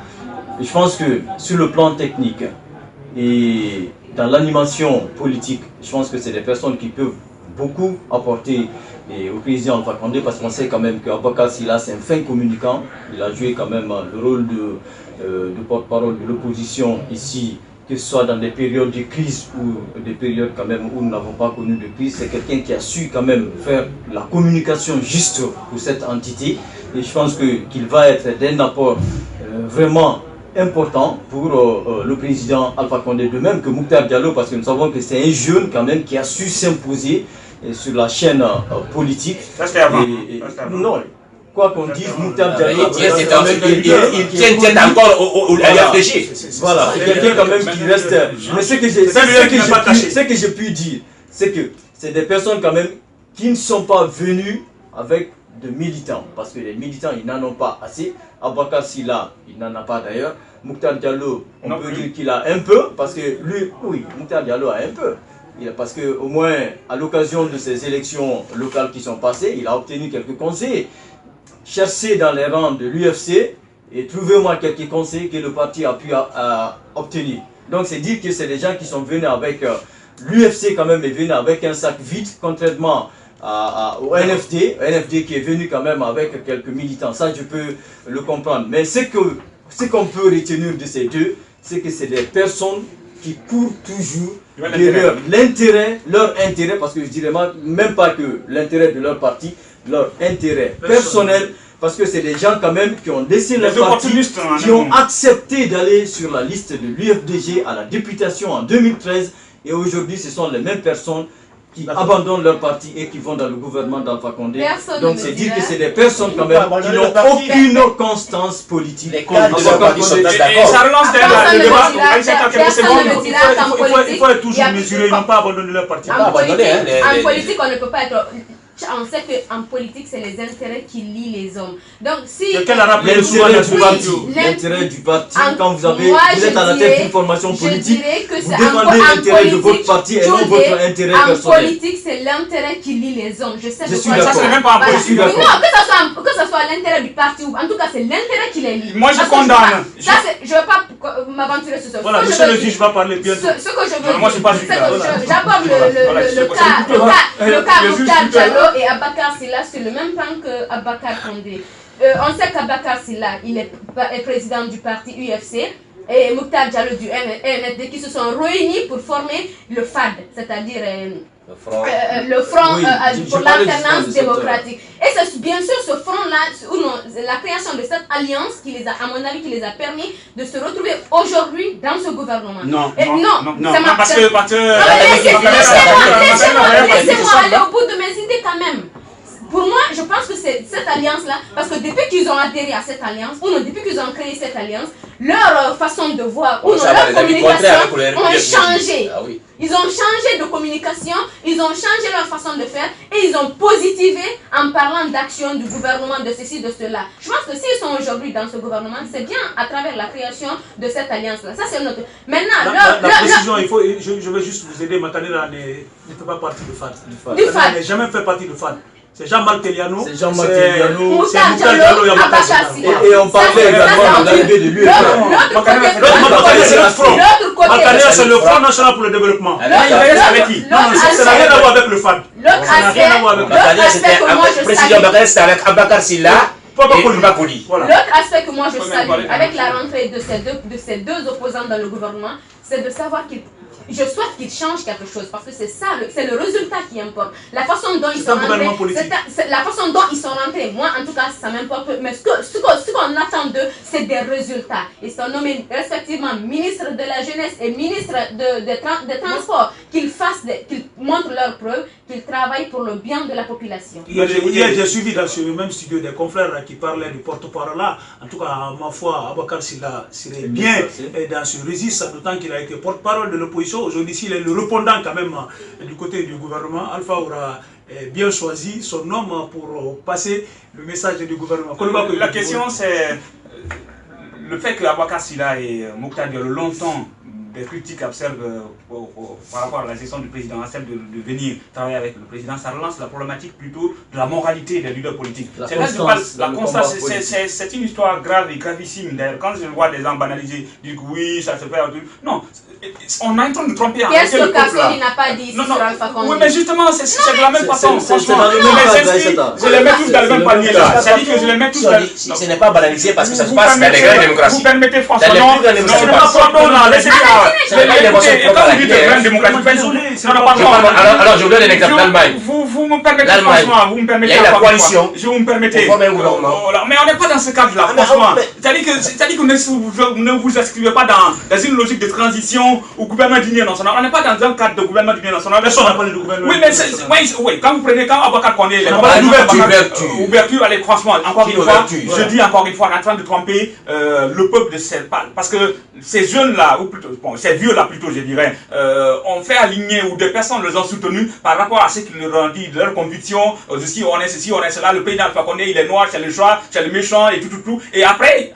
S7: je pense que sur le plan technique et dans l'animation politique, je pense que c'est des personnes qui peuvent beaucoup apporter au président Alpha Condé, parce qu'on sait quand même qu'Abaka Sylla, c'est un fin communicant. Il a joué quand même le rôle de porte-parole de l'opposition ici, que ce soit dans des périodes de crise ou des périodes quand même où nous n'avons pas connu de crise. C'est quelqu'un qui a su quand même faire la communication juste pour cette entité. Et je pense qu'il va être d'un apport vraiment important pour le président Alpha Condé, de même que Mokhtar Diallo, parce que nous savons que c'est un jeune quand même qui a su s'imposer sur la chaîne politique.
S8: Ça c'était avant.
S7: Non, quoi qu'on dise, Mokhtar Diallo,
S6: il tient encore au RFDG.
S7: Voilà, c'est quelqu'un quand même qui reste. Mais ce que j'ai pu dire, c'est que c'est des personnes quand même qui ne sont pas venues avec de militants, parce que les militants, ils n'en ont pas assez. Abaka Sylla, il n'en a pas d'ailleurs. Mokhtar Diallo, on peut dire qu'il a un peu, parce que lui, oui, Mokhtar Diallo a un peu. Parce que au moins, à l'occasion de ces élections locales qui sont passées, il a obtenu quelques conseils. Cherchez dans les rangs de l'UFC et trouvez-moi quelques conseils que le parti a pu obtenir. Donc c'est dire que c'est des gens qui sont venus avec l'UFC quand même est venu avec un sac vide, contrairement au NFD qui est venu quand même avec quelques militants. Ça je peux le comprendre. Mais ce qu'on peut retenir de ces deux, c'est que c'est des personnes qui courent toujours derrière leur intérêt, parce que je dirais même pas que l'intérêt de leur parti, leur intérêt personnel, parce que c'est des gens quand même qui ont laissé leur parti, qui ont accepté d'aller sur la liste de l'UFDG à la députation en 2013, et aujourd'hui ce sont les mêmes personnes qui abandonnent leur parti et qui vont dans le gouvernement d'Alpha Condé. Donc c'est dire que c'est des personnes quand même qui n'ont aucune constance politique.
S6: Les candidats de parti sont d'accord.
S8: Ça relance le débat.
S9: Il faut être toujours mesuré, ils n'ont pas abandonné leur parti.
S3: En politique, on ne peut pas être... On sait qu'en politique, c'est les intérêts qui lient les hommes. Donc, si...
S7: L'intérêt du parti, quand vous êtes à la tête d'une formation politique, vous défendez l'intérêt de votre parti et non votre intérêt personnel.
S3: En politique, c'est l'intérêt qui lie les hommes. Je sais.
S7: Je suis d'accord.
S3: Non, que ce soit l'intérêt du parti ou en tout cas, c'est l'intérêt qui les lie.
S8: Moi, je condamne.
S3: Je ne veux pas m'aventurer sur ça.
S9: Voilà, monsieur le juge va parler bientôt.
S3: Ce que je veux
S9: moi, je ne suis pas juge.
S3: J'aborde le cas Mokhtar Diallo et Abaka Sylla sur le même plan que Abaka Condé. On sait qu'Abaka Sylla, il est président du parti UFC. et Mokhtar Diallo du MND qui se sont réunis pour former le FAD, c'est-à-dire le front pour l'alternance démocratique. Et c'est bien sûr ce front-là, la création de cette alliance qui les a, à mon avis, qui les a permis de se retrouver aujourd'hui dans ce gouvernement.
S8: Non,
S3: parce que laissez-moi aller au bout de mes idées quand même. Pour moi, je pense que c'est cette alliance-là, parce que depuis qu'ils ont adhéré à cette alliance, ou non, depuis qu'ils ont créé cette alliance, leur façon de voir, ou non, leur communication ont changé.
S6: Ah, oui.
S3: Ils ont changé de communication, ils ont changé leur façon de faire, et ils ont positivé en parlant d'action du gouvernement, de ceci, de cela. Je pense que s'ils sont aujourd'hui dans ce gouvernement, c'est bien à travers la création de cette alliance-là. Ça, c'est notre... Maintenant,
S9: la précision, je vais juste vous aider. Matanera ne fait pas partie du FAD. Il n'a jamais fait partie du FAD. C'est Jean-Marc Teliano, c'est Mokhtar Diallo et
S7: on parlait également de l'arrivée de l'UEP.
S9: Matanera, c'est le Front National pour le Développement. Ça n'a rien à voir avec le FAD.
S6: L'autre aspect que moi je salue, c'était avec Abakar Silla et Bakoli.
S3: L'autre aspect que moi je salue avec la rentrée de ces deux opposants dans le gouvernement, c'est de savoir qu'ils... Je souhaite qu'ils changent quelque chose parce que c'est ça, c'est le résultat qui importe. La façon dont ils sont rentrés, moi en tout cas ça m'importe, mais ce qu'on attend d'eux, c'est des résultats. Ils sont nommés respectivement ministre de la jeunesse et ministre des transports, qu'ils montrent leurs preuves, qu'ils travaillent pour le bien de la population.
S9: Hier, j'ai suivi dans ce même studio des confrères qui parlaient du porte-parole là. En tout cas, à ma foi, Abakar Silla serait bien dans ce registre, d'autant qu'il a été porte-parole de l'opposition. Aujourd'hui, s'il est le répondant quand même du côté du gouvernement, Alpha aura bien choisi son homme pour passer le message du gouvernement.
S8: La question c'est le fait que Abakar Silla et Mokhtar Diallo longtemps des critiques observent par rapport à la gestion du président, à celle de venir travailler avec le président, ça relance la problématique plutôt de la moralité des leaders politiques. C'est une histoire grave et gravissime. D'ailleurs, quand je vois des gens banaliser, dire que oui, ça se fait. Non, on est en train de tromper.
S3: Qu'est-ce que Kassori n'a pas dit sur Alpha Condé?
S8: Oui, mais justement, c'est de la même façon. Franchement, je les mets tous dans le même panier là. C'est-à-dire que je les mets tous dans.
S6: Ce n'est pas banalisé parce que ça se passe dans les grandes démocraties.
S8: Vous permettez franchement. Non,
S6: alors je vous donne un exemple d'Allemagne.
S8: Vous me permettez franchement, vous me permettez.
S6: Il y a la coalition.
S8: Je vous me permettez. Mais on n'est pas dans ce cadre-là, franchement. C'est-à-dire que vous ne vous inscrivez pas dans une logique de transition au gouvernement d'union nationale. On n'est pas dans un cadre de gouvernement d'union nationale.
S9: Personne n'a parlé de gouvernement.
S8: Oui, quand vous prenez, quand Abakar Condé, ouverture, allez, franchement, encore une fois, je dis encore une fois, on est en train de tromper le peuple de cette part. Parce que ces jeunes-là, ou plutôt, bon, ces vieux-là plutôt, je dirais, ont fait aligner, ou des personnes les ont soutenus par rapport à ce qu'ils leur ont dit, de leurs convictions, si on est ceci, on est cela, le président Alpha Condé, il est noir, c'est le choix, c'est le méchant, et tout. Et après,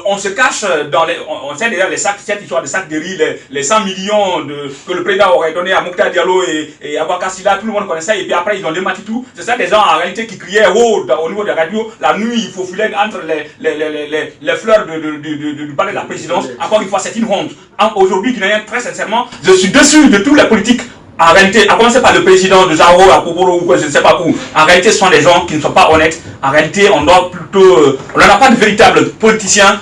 S8: on se cache dans les... On sait déjà les sacs, cette histoire de sacs de riz, les 100 millions que le président aurait donné à Mokhtar Diallo et Abakar Silla, tout le monde connaissait, et puis après ils ont démenti tout. C'est ça des gens en réalité qui criaient haut au niveau des radios, la nuit, il faut filer entre les fleurs du palais de la présidence. Encore une fois, c'est une honte. Aujourd'hui, très sincèrement, je suis déçu de tous les politiques. En réalité, à commencer par le président de Zaro, à Kokoro ou quoi, je ne sais pas où. En réalité, ce sont des gens qui ne sont pas honnêtes. En réalité, on doit plutôt... on n'a pas de véritables politiciens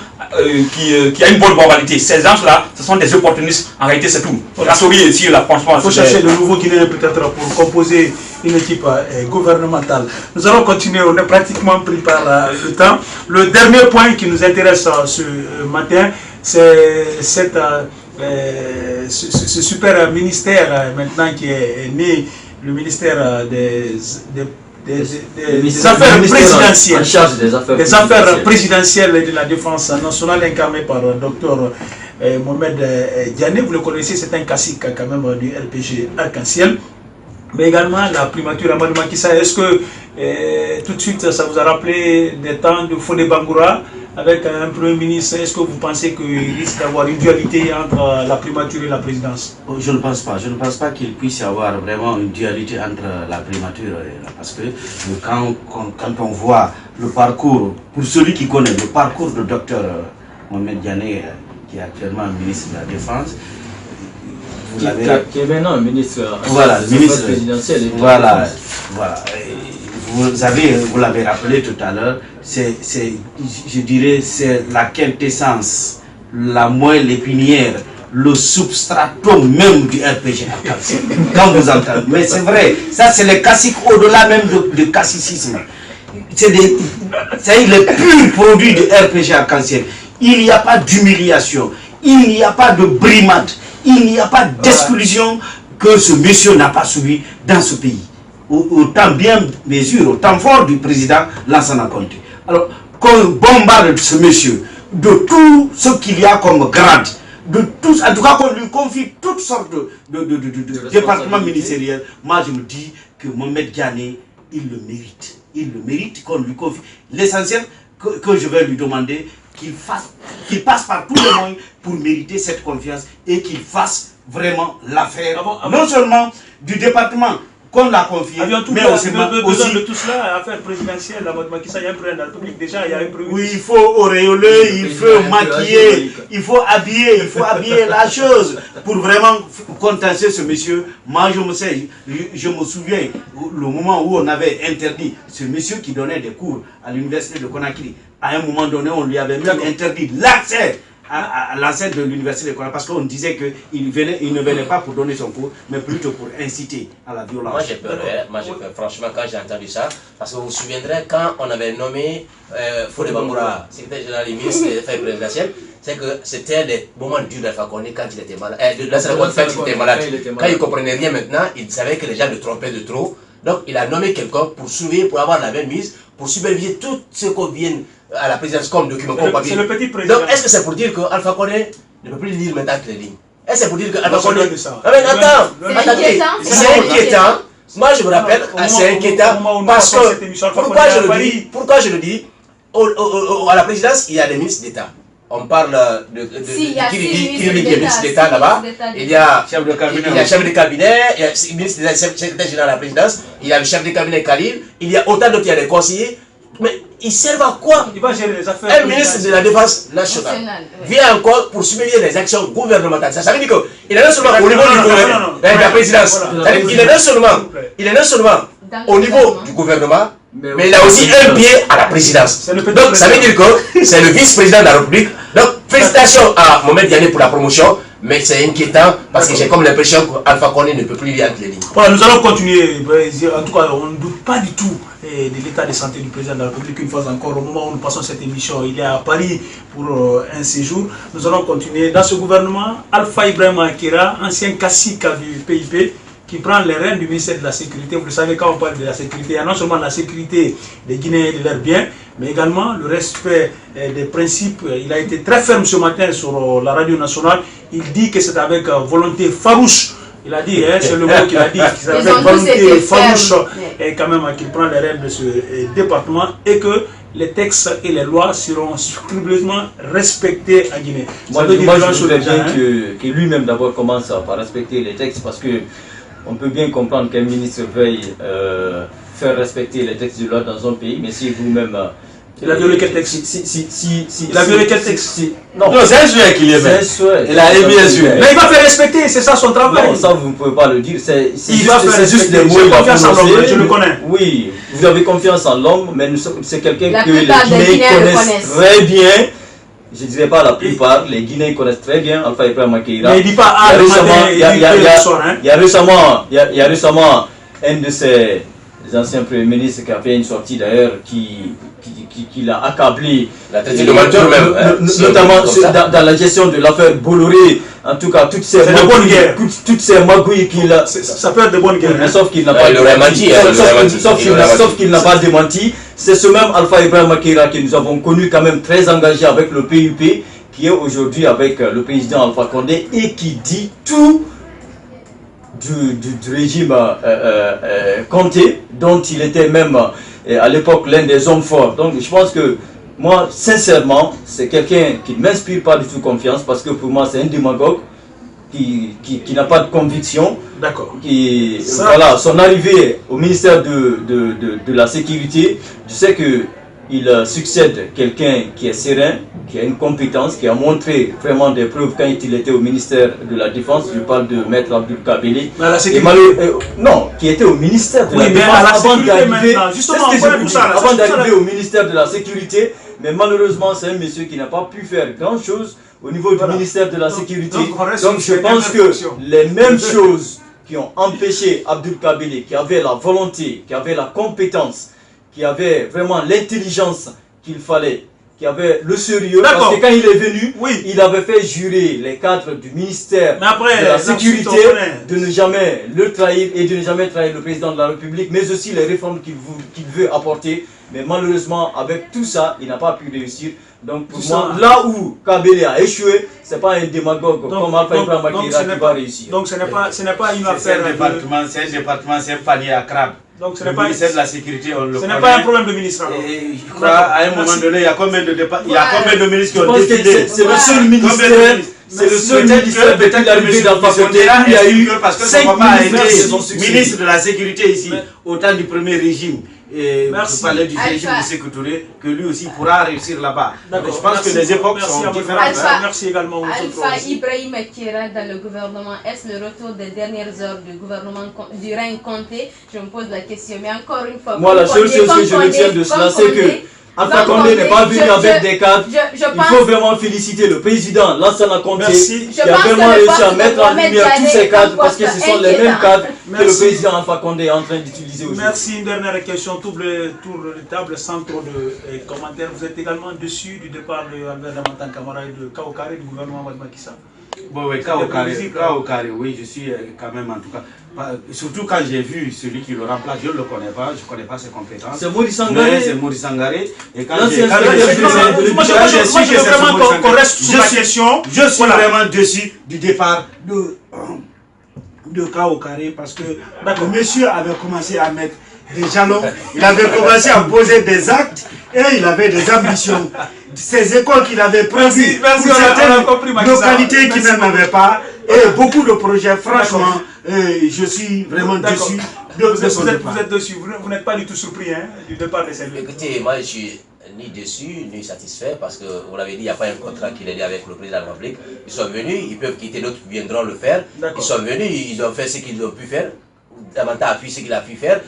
S8: qui a une bonne moralité. Ces gens-là, ce sont des opportunistes. En réalité, c'est tout. Kassori ici, là, franchement...
S9: Il faut chercher le nouveau Guinéen peut-être pour composer une équipe gouvernementale. Nous allons continuer, on est pratiquement pris par le temps. Le dernier point qui nous intéresse ce matin, c'est ce super ministère maintenant qui est né, le ministère des affaires présidentielles, des affaires présidentielles et de la défense nationale, incarné par Dr Mohamed Diané. Vous le connaissez, c'est un classique quand même du RPG Arc-en-Ciel. Mais également la primature Amadou Macky Sall. Est-ce que tout de suite ça vous a rappelé des temps de Fodé Bangoura avec un Premier ministre? Est-ce que vous pensez qu'il risque d'avoir une dualité entre la primature et la présidence?
S5: Je ne pense pas. Je ne pense pas qu'il puisse y avoir vraiment une dualité entre la primature et la... Parce que quand on voit le parcours, pour celui qui connaît le parcours de Dr Mohamed Diané, qui est actuellement ministre de la Défense,
S7: qui est maintenant ministre présidentiel.
S5: Voilà. Vous l'avez rappelé tout à l'heure, je dirais, c'est la quintessence la moelle épinière, le substratum même du RPG arc-en-ciel. Quand vous entendez, mais c'est vrai, ça c'est les classiques au-delà même du classicisme. C'est les purs produits du RPG arc-en-ciel. Il n'y a pas d'humiliation, il n'y a pas de brimade, il n'y a pas d'exclusion que ce monsieur n'a pas subi dans ce pays. Autant bien mesure, autant fort du président Lansana Conté. Alors, qu'on bombarde ce monsieur de tout ce qu'il y a comme grade, de tous, en tout cas qu'on lui confie toutes sortes de départements ministériels, moi je me dis que Mohamed Diané, il le mérite. Il le mérite qu'on lui confie. L'essentiel que je vais lui demander, qu'il passe par tous les moyens pour mériter cette confiance et qu'il fasse vraiment l'affaire, non seulement du département qu'on l'a confié, mais aussi
S9: de tout cela, affaire présidentielle, la mode Macky Sall, il y a un président de la République, déjà il y a un président.
S5: Oui, il faut auréoler, il faut maquiller, il faut habiller la chose pour vraiment contenter ce monsieur. Moi je me souviens le moment où on avait interdit ce monsieur qui donnait des cours à l'université de Conakry. À un moment donné, on lui avait même interdit l'accès à l'enceinte de l'université de Conakry parce qu'on disait qu'il ne venait pas pour donner son cours, mais plutôt pour inciter à la violence.
S6: Moi j'ai peur, franchement, quand j'ai entendu ça, parce que vous vous souviendrez, quand on avait nommé Fodé Bamboura, secrétaire général et ministre des Affaires présidentielles, c'est que c'était les moments durs d'Alpha Condé quand il était malade. Quand il comprenait rien maintenant, il savait que les gens le trompaient de trop. Donc il a nommé quelqu'un pour surveiller, pour avoir la même mise, pour superviser tout ce qu'on vient à la présidence comme document, comme papier.
S9: C'est le petit président.
S6: Donc est-ce que c'est pour dire qu'Alpha Condé ne peut plus lire maintenant que les lignes? Est-ce que c'est pour dire qu'Alpha Condé...
S3: Non mais attendez,
S6: c'est inquiétant. Moi je me rappelle, c'est inquiétant parce que, pourquoi je le dis, à la présidence il y a des ministres d'État. On parle qui est ministre d'État là-bas. Il y a chef de cabinet, il y a ministre de secrétaire général de la présidence, il y a le chef de cabinet Khalil, il y a autant d'autres, il y a des conseillers. Mais ils servent à quoi?
S9: Il va gérer les affaires.
S6: Un ministre de la Défense nationale vient encore pour surveiller les actions gouvernementales. Ça veut dire qu'il est non seulement au niveau du gouvernement, de la présidence, il est non seulement au niveau du gouvernement, mais il a aussi un pied à la présidence. Donc ça veut dire que c'est le vice-président de la République. Donc félicitations à Mohamed Diané pour la promotion, mais c'est inquiétant parce que j'ai comme l'impression qu'Alpha Condé ne peut plus lire entre les lignes.
S9: Voilà, nous allons continuer. En tout cas, on ne doute pas du tout de l'état de santé du président de la République. Une fois encore, au moment où nous passons cette émission, il est à Paris pour un séjour. Nous allons continuer. Dans ce gouvernement, Alpha Ibrahim Akira, ancien cacique du PIP, qui prend les rênes du ministère de la Sécurité. Vous le savez, quand on parle de la sécurité, il y a non seulement la sécurité des Guinéens et de leurs biens, mais également le respect des principes. Il a été très ferme ce matin sur la radio nationale. Il dit que c'est avec volonté farouche. Il a dit, c'est le mot qu'il a dit, c'est avec volonté farouche et quand même qu'il prend les rênes de ce département et que les textes et les lois seront scrupuleusement respectés à Guinée.
S7: Moi je voudrais bien que lui-même d'abord commence par respecter les textes parce que on peut bien comprendre qu'un ministre veuille faire respecter les textes de loi dans un pays, mais si vous-même...
S9: il a violé quel texte? Il a violé quel texte?
S7: Non, c'est un souhait qu'il aimait. Il a aimé un souhait.
S9: Mais il va faire respecter, c'est ça son travail.
S7: Non, ça vous ne pouvez pas le dire. C'est
S9: juste des mots. Confiance en l'homme, je le connais.
S7: Oui, vous avez confiance en l'homme, mais c'est quelqu'un que les
S3: Guinéens
S7: connaissent très bien. Je ne dirais pas la plupart, les Guinéens connaissent très bien Alpha Ibrahim Akira.
S9: Mais il ne dit pas
S7: il y a récemment un de ses anciens premiers ministres qui a fait une sortie d'ailleurs qui l'a accablé. Notamment dans la gestion de l'affaire Bolloré. En tout cas, toutes ces magouilles qu'il a.
S9: Ça peut être de bonne guerre.
S7: Sauf qu'il n'a pas démenti. Sauf qu'il n'a pas démenti. C'est ce même Alpha Ibrahim Akira que nous avons connu quand même très engagé avec le PUP, qui est aujourd'hui avec le président Alpha Condé et qui dit tout du régime Conté, dont il était même à l'époque l'un des hommes forts. Donc je pense que moi, sincèrement, c'est quelqu'un qui ne m'inspire pas du tout confiance parce que pour moi c'est un démagogue qui n'a pas de conviction.
S9: D'accord.
S7: Voilà, son arrivée au ministère de la Sécurité, je sais que il succède quelqu'un qui est serein, qui a une compétence, qui a montré vraiment des preuves quand il était au ministère de la Défense. Je parle de Maître Abdoul Kabeli. Non, qui était au ministère de la Défense avant d'arriver au ministère de la Sécurité. Mais malheureusement, c'est un monsieur qui n'a pas pu faire grand-chose au niveau du ministère de la Sécurité. Donc je pense que les mêmes choses qui ont empêché Abdoul Kabeli, qui avait la volonté, qui avait la compétence, qui avait vraiment l'intelligence qu'il fallait, qui avait le sérieux, parce que quand il est venu, il avait fait jurer les cadres du ministère de la Sécurité de ne jamais le trahir et de ne jamais trahir le président de la République, mais aussi les réformes qu'il veut apporter. Mais malheureusement, avec tout ça, il n'a pas pu réussir. Donc pour moi, là où Kabeli a échoué, ce n'est pas un démagogue comme Alpha Ibrahim Makira qui va réussir.
S9: Donc ce n'est pas une affaire...
S5: C'est un département, c'est un panier à crabe.
S9: Donc ce
S5: n'est pas le ministère de la Sécurité, on le
S9: ce n'est pas un problème de ministre.
S5: Je crois à un moment donné, il y a combien de ministres qui ont décidé?
S7: C'est le seul ministère. C'est le seul ministère depuis l'arrivée d'Alpha Condé. Il y a eu
S5: parce que son papa a été ministre de la Sécurité ici, au temps du premier régime. Et vous parlez du régime de Sékou Touré, que lui aussi pourra réussir là-bas. Je pense que les époques sont différentes.
S3: Merci également. Alpha Ibrahim Makira dans le gouvernement, est-ce le retour des dernières heures du gouvernement du règne Conté? Je me pose la question, mais encore une fois...
S7: Moi, la seule chose que je retiens de cela, c'est que Alpha Condé n'est pas venu avec des cadres. Il faut vraiment féliciter le président Lansana Conté qui a vraiment réussi à mettre en lumière tous ces cadres parce que ce sont les mêmes cadres que le président Alpha Condé est en train d'utiliser aujourd'hui.
S9: Merci. Une dernière question, tour de table sans trop de commentaires. Vous êtes également dessus du départ de Albert Damantan Camara et de Kaokare du gouvernement Macky Sall?
S5: Oui, Kaokare, oui, je suis quand même en tout cas. Surtout quand j'ai vu celui qui le remplace, je ne le connais pas, je ne connais pas ses compétences.
S7: C'est Maurice Sangaré.
S5: C'est Maurice Sangaré. Et quand
S9: je suis
S5: vraiment déçu du départ de Kaokare parce que le monsieur avait commencé à mettre des jalons, il avait commencé à poser des actes et il avait des ambitions. Ces écoles qu'il avait prévues pour certaines localités qui n'en avaient pas et beaucoup de projets, franchement, je suis vraiment déçu.
S9: Vous êtes déçu, vous n'êtes pas du tout surpris du départ de ces deux.
S6: Écoutez, moi je suis ni déçu ni satisfait parce que vous l'avez dit, il n'y a pas un contrat qu'il a dit avec le président de la République. Ils sont venus, ils peuvent quitter, d'autres viendront le faire. Ils sont venus, ils ont fait ce qu'ils ont pu faire. Davantage appuyé ce qu'il a pu faire.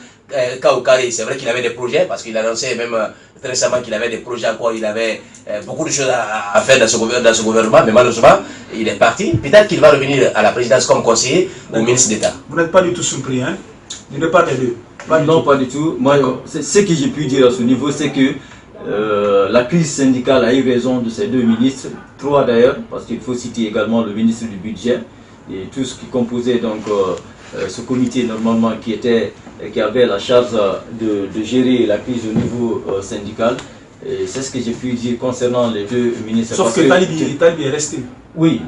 S6: Kaokare, c'est vrai qu'il avait des projets parce qu'il annonçait même très récemment qu'il avait des projets encore, il avait beaucoup de choses à faire dans ce gouvernement, mais malheureusement il est parti. Peut-être qu'il va revenir à la présidence comme conseiller ou ministre d'État.
S9: Vous n'êtes pas du tout surpris du départ des deux?
S7: Non, pas du tout. Moi, ce que j'ai pu dire à ce niveau, c'est que la crise syndicale a eu raison de ces deux ministres, trois d'ailleurs, parce qu'il faut citer également le ministre du budget et tout ce qui composait donc ce comité normalement qui avait la charge de gérer la crise au niveau syndical. C'est ce que j'ai pu dire concernant les deux ministres.
S9: Sauf que Talibi est resté.
S7: Oui.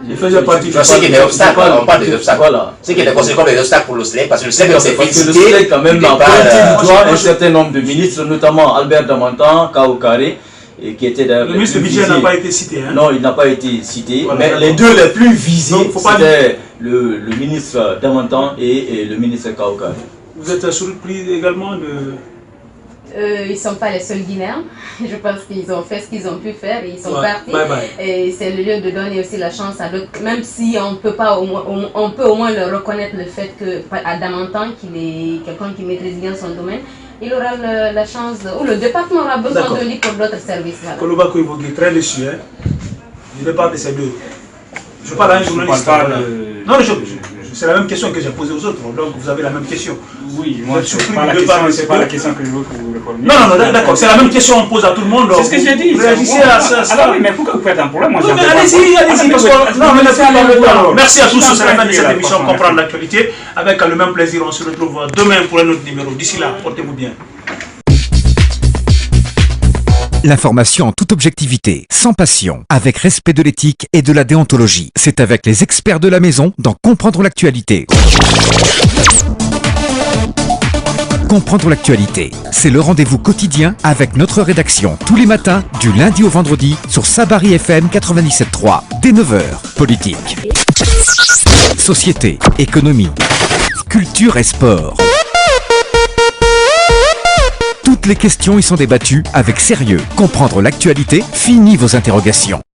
S9: Il faisait partie
S6: de ce qui est des obstacles, on parle des obstacles. Voilà. Ce qui est considéré comme des obstacles pour le SLEC, parce que le SLEC s'est félicité.
S7: Le SLEC quand même a pointé du doigt un certain nombre de ministres, notamment Albert Damantan, Kaokare, qui était d'ailleurs.
S9: Le ministre du budget n'a pas été cité.
S7: Non, il n'a pas été cité. Voilà, mais les deux les plus visés, c'était le ministre Damantan et le ministre Kaokare.
S9: Vous êtes surpris également de...
S3: Ils ne sont pas les seuls Guinéens. Je pense qu'ils ont fait ce qu'ils ont pu faire et ils sont partis. Et c'est le lieu de donner aussi la chance à d'autres. Même si on peut au moins leur reconnaître le fait qu'à Damantan, qu'il est quelqu'un qui maîtrise bien son domaine, il aura la chance, ou le département aura besoin de lui pour d'autres services.
S9: Koloba Koivogi, très déçu du départ de ces deux. Je parle à un journaliste. Non, c'est la même question que j'ai posée aux autres, donc vous avez la même question.
S8: Oui, moi c'est pas la question que je veux que vous répondiez.
S9: Non, d'accord, c'est la même question qu'on pose à tout le monde.
S8: C'est ce que j'ai dit.
S9: Réagissez à ça.
S8: Alors oui, mais pourquoi vous faites un problème?
S9: Allez-y, merci à tous, c'est la fin de cette émission Comprendre l'actualité. Avec le même plaisir, on se retrouve demain pour un autre numéro. D'ici là, portez-vous bien.
S1: L'information en toute objectivité, sans passion, avec respect de l'éthique et de la déontologie. C'est avec les experts de la maison dans Comprendre l'actualité. Comprendre l'actualité, c'est le rendez-vous quotidien avec notre rédaction tous les matins du lundi au vendredi sur Sabari FM 97.3 dès 9h. Politique, société, économie, culture et sport. Tout Toutes les questions y sont débattues avec sérieux. Comprendre l'actualité, fini vos interrogations.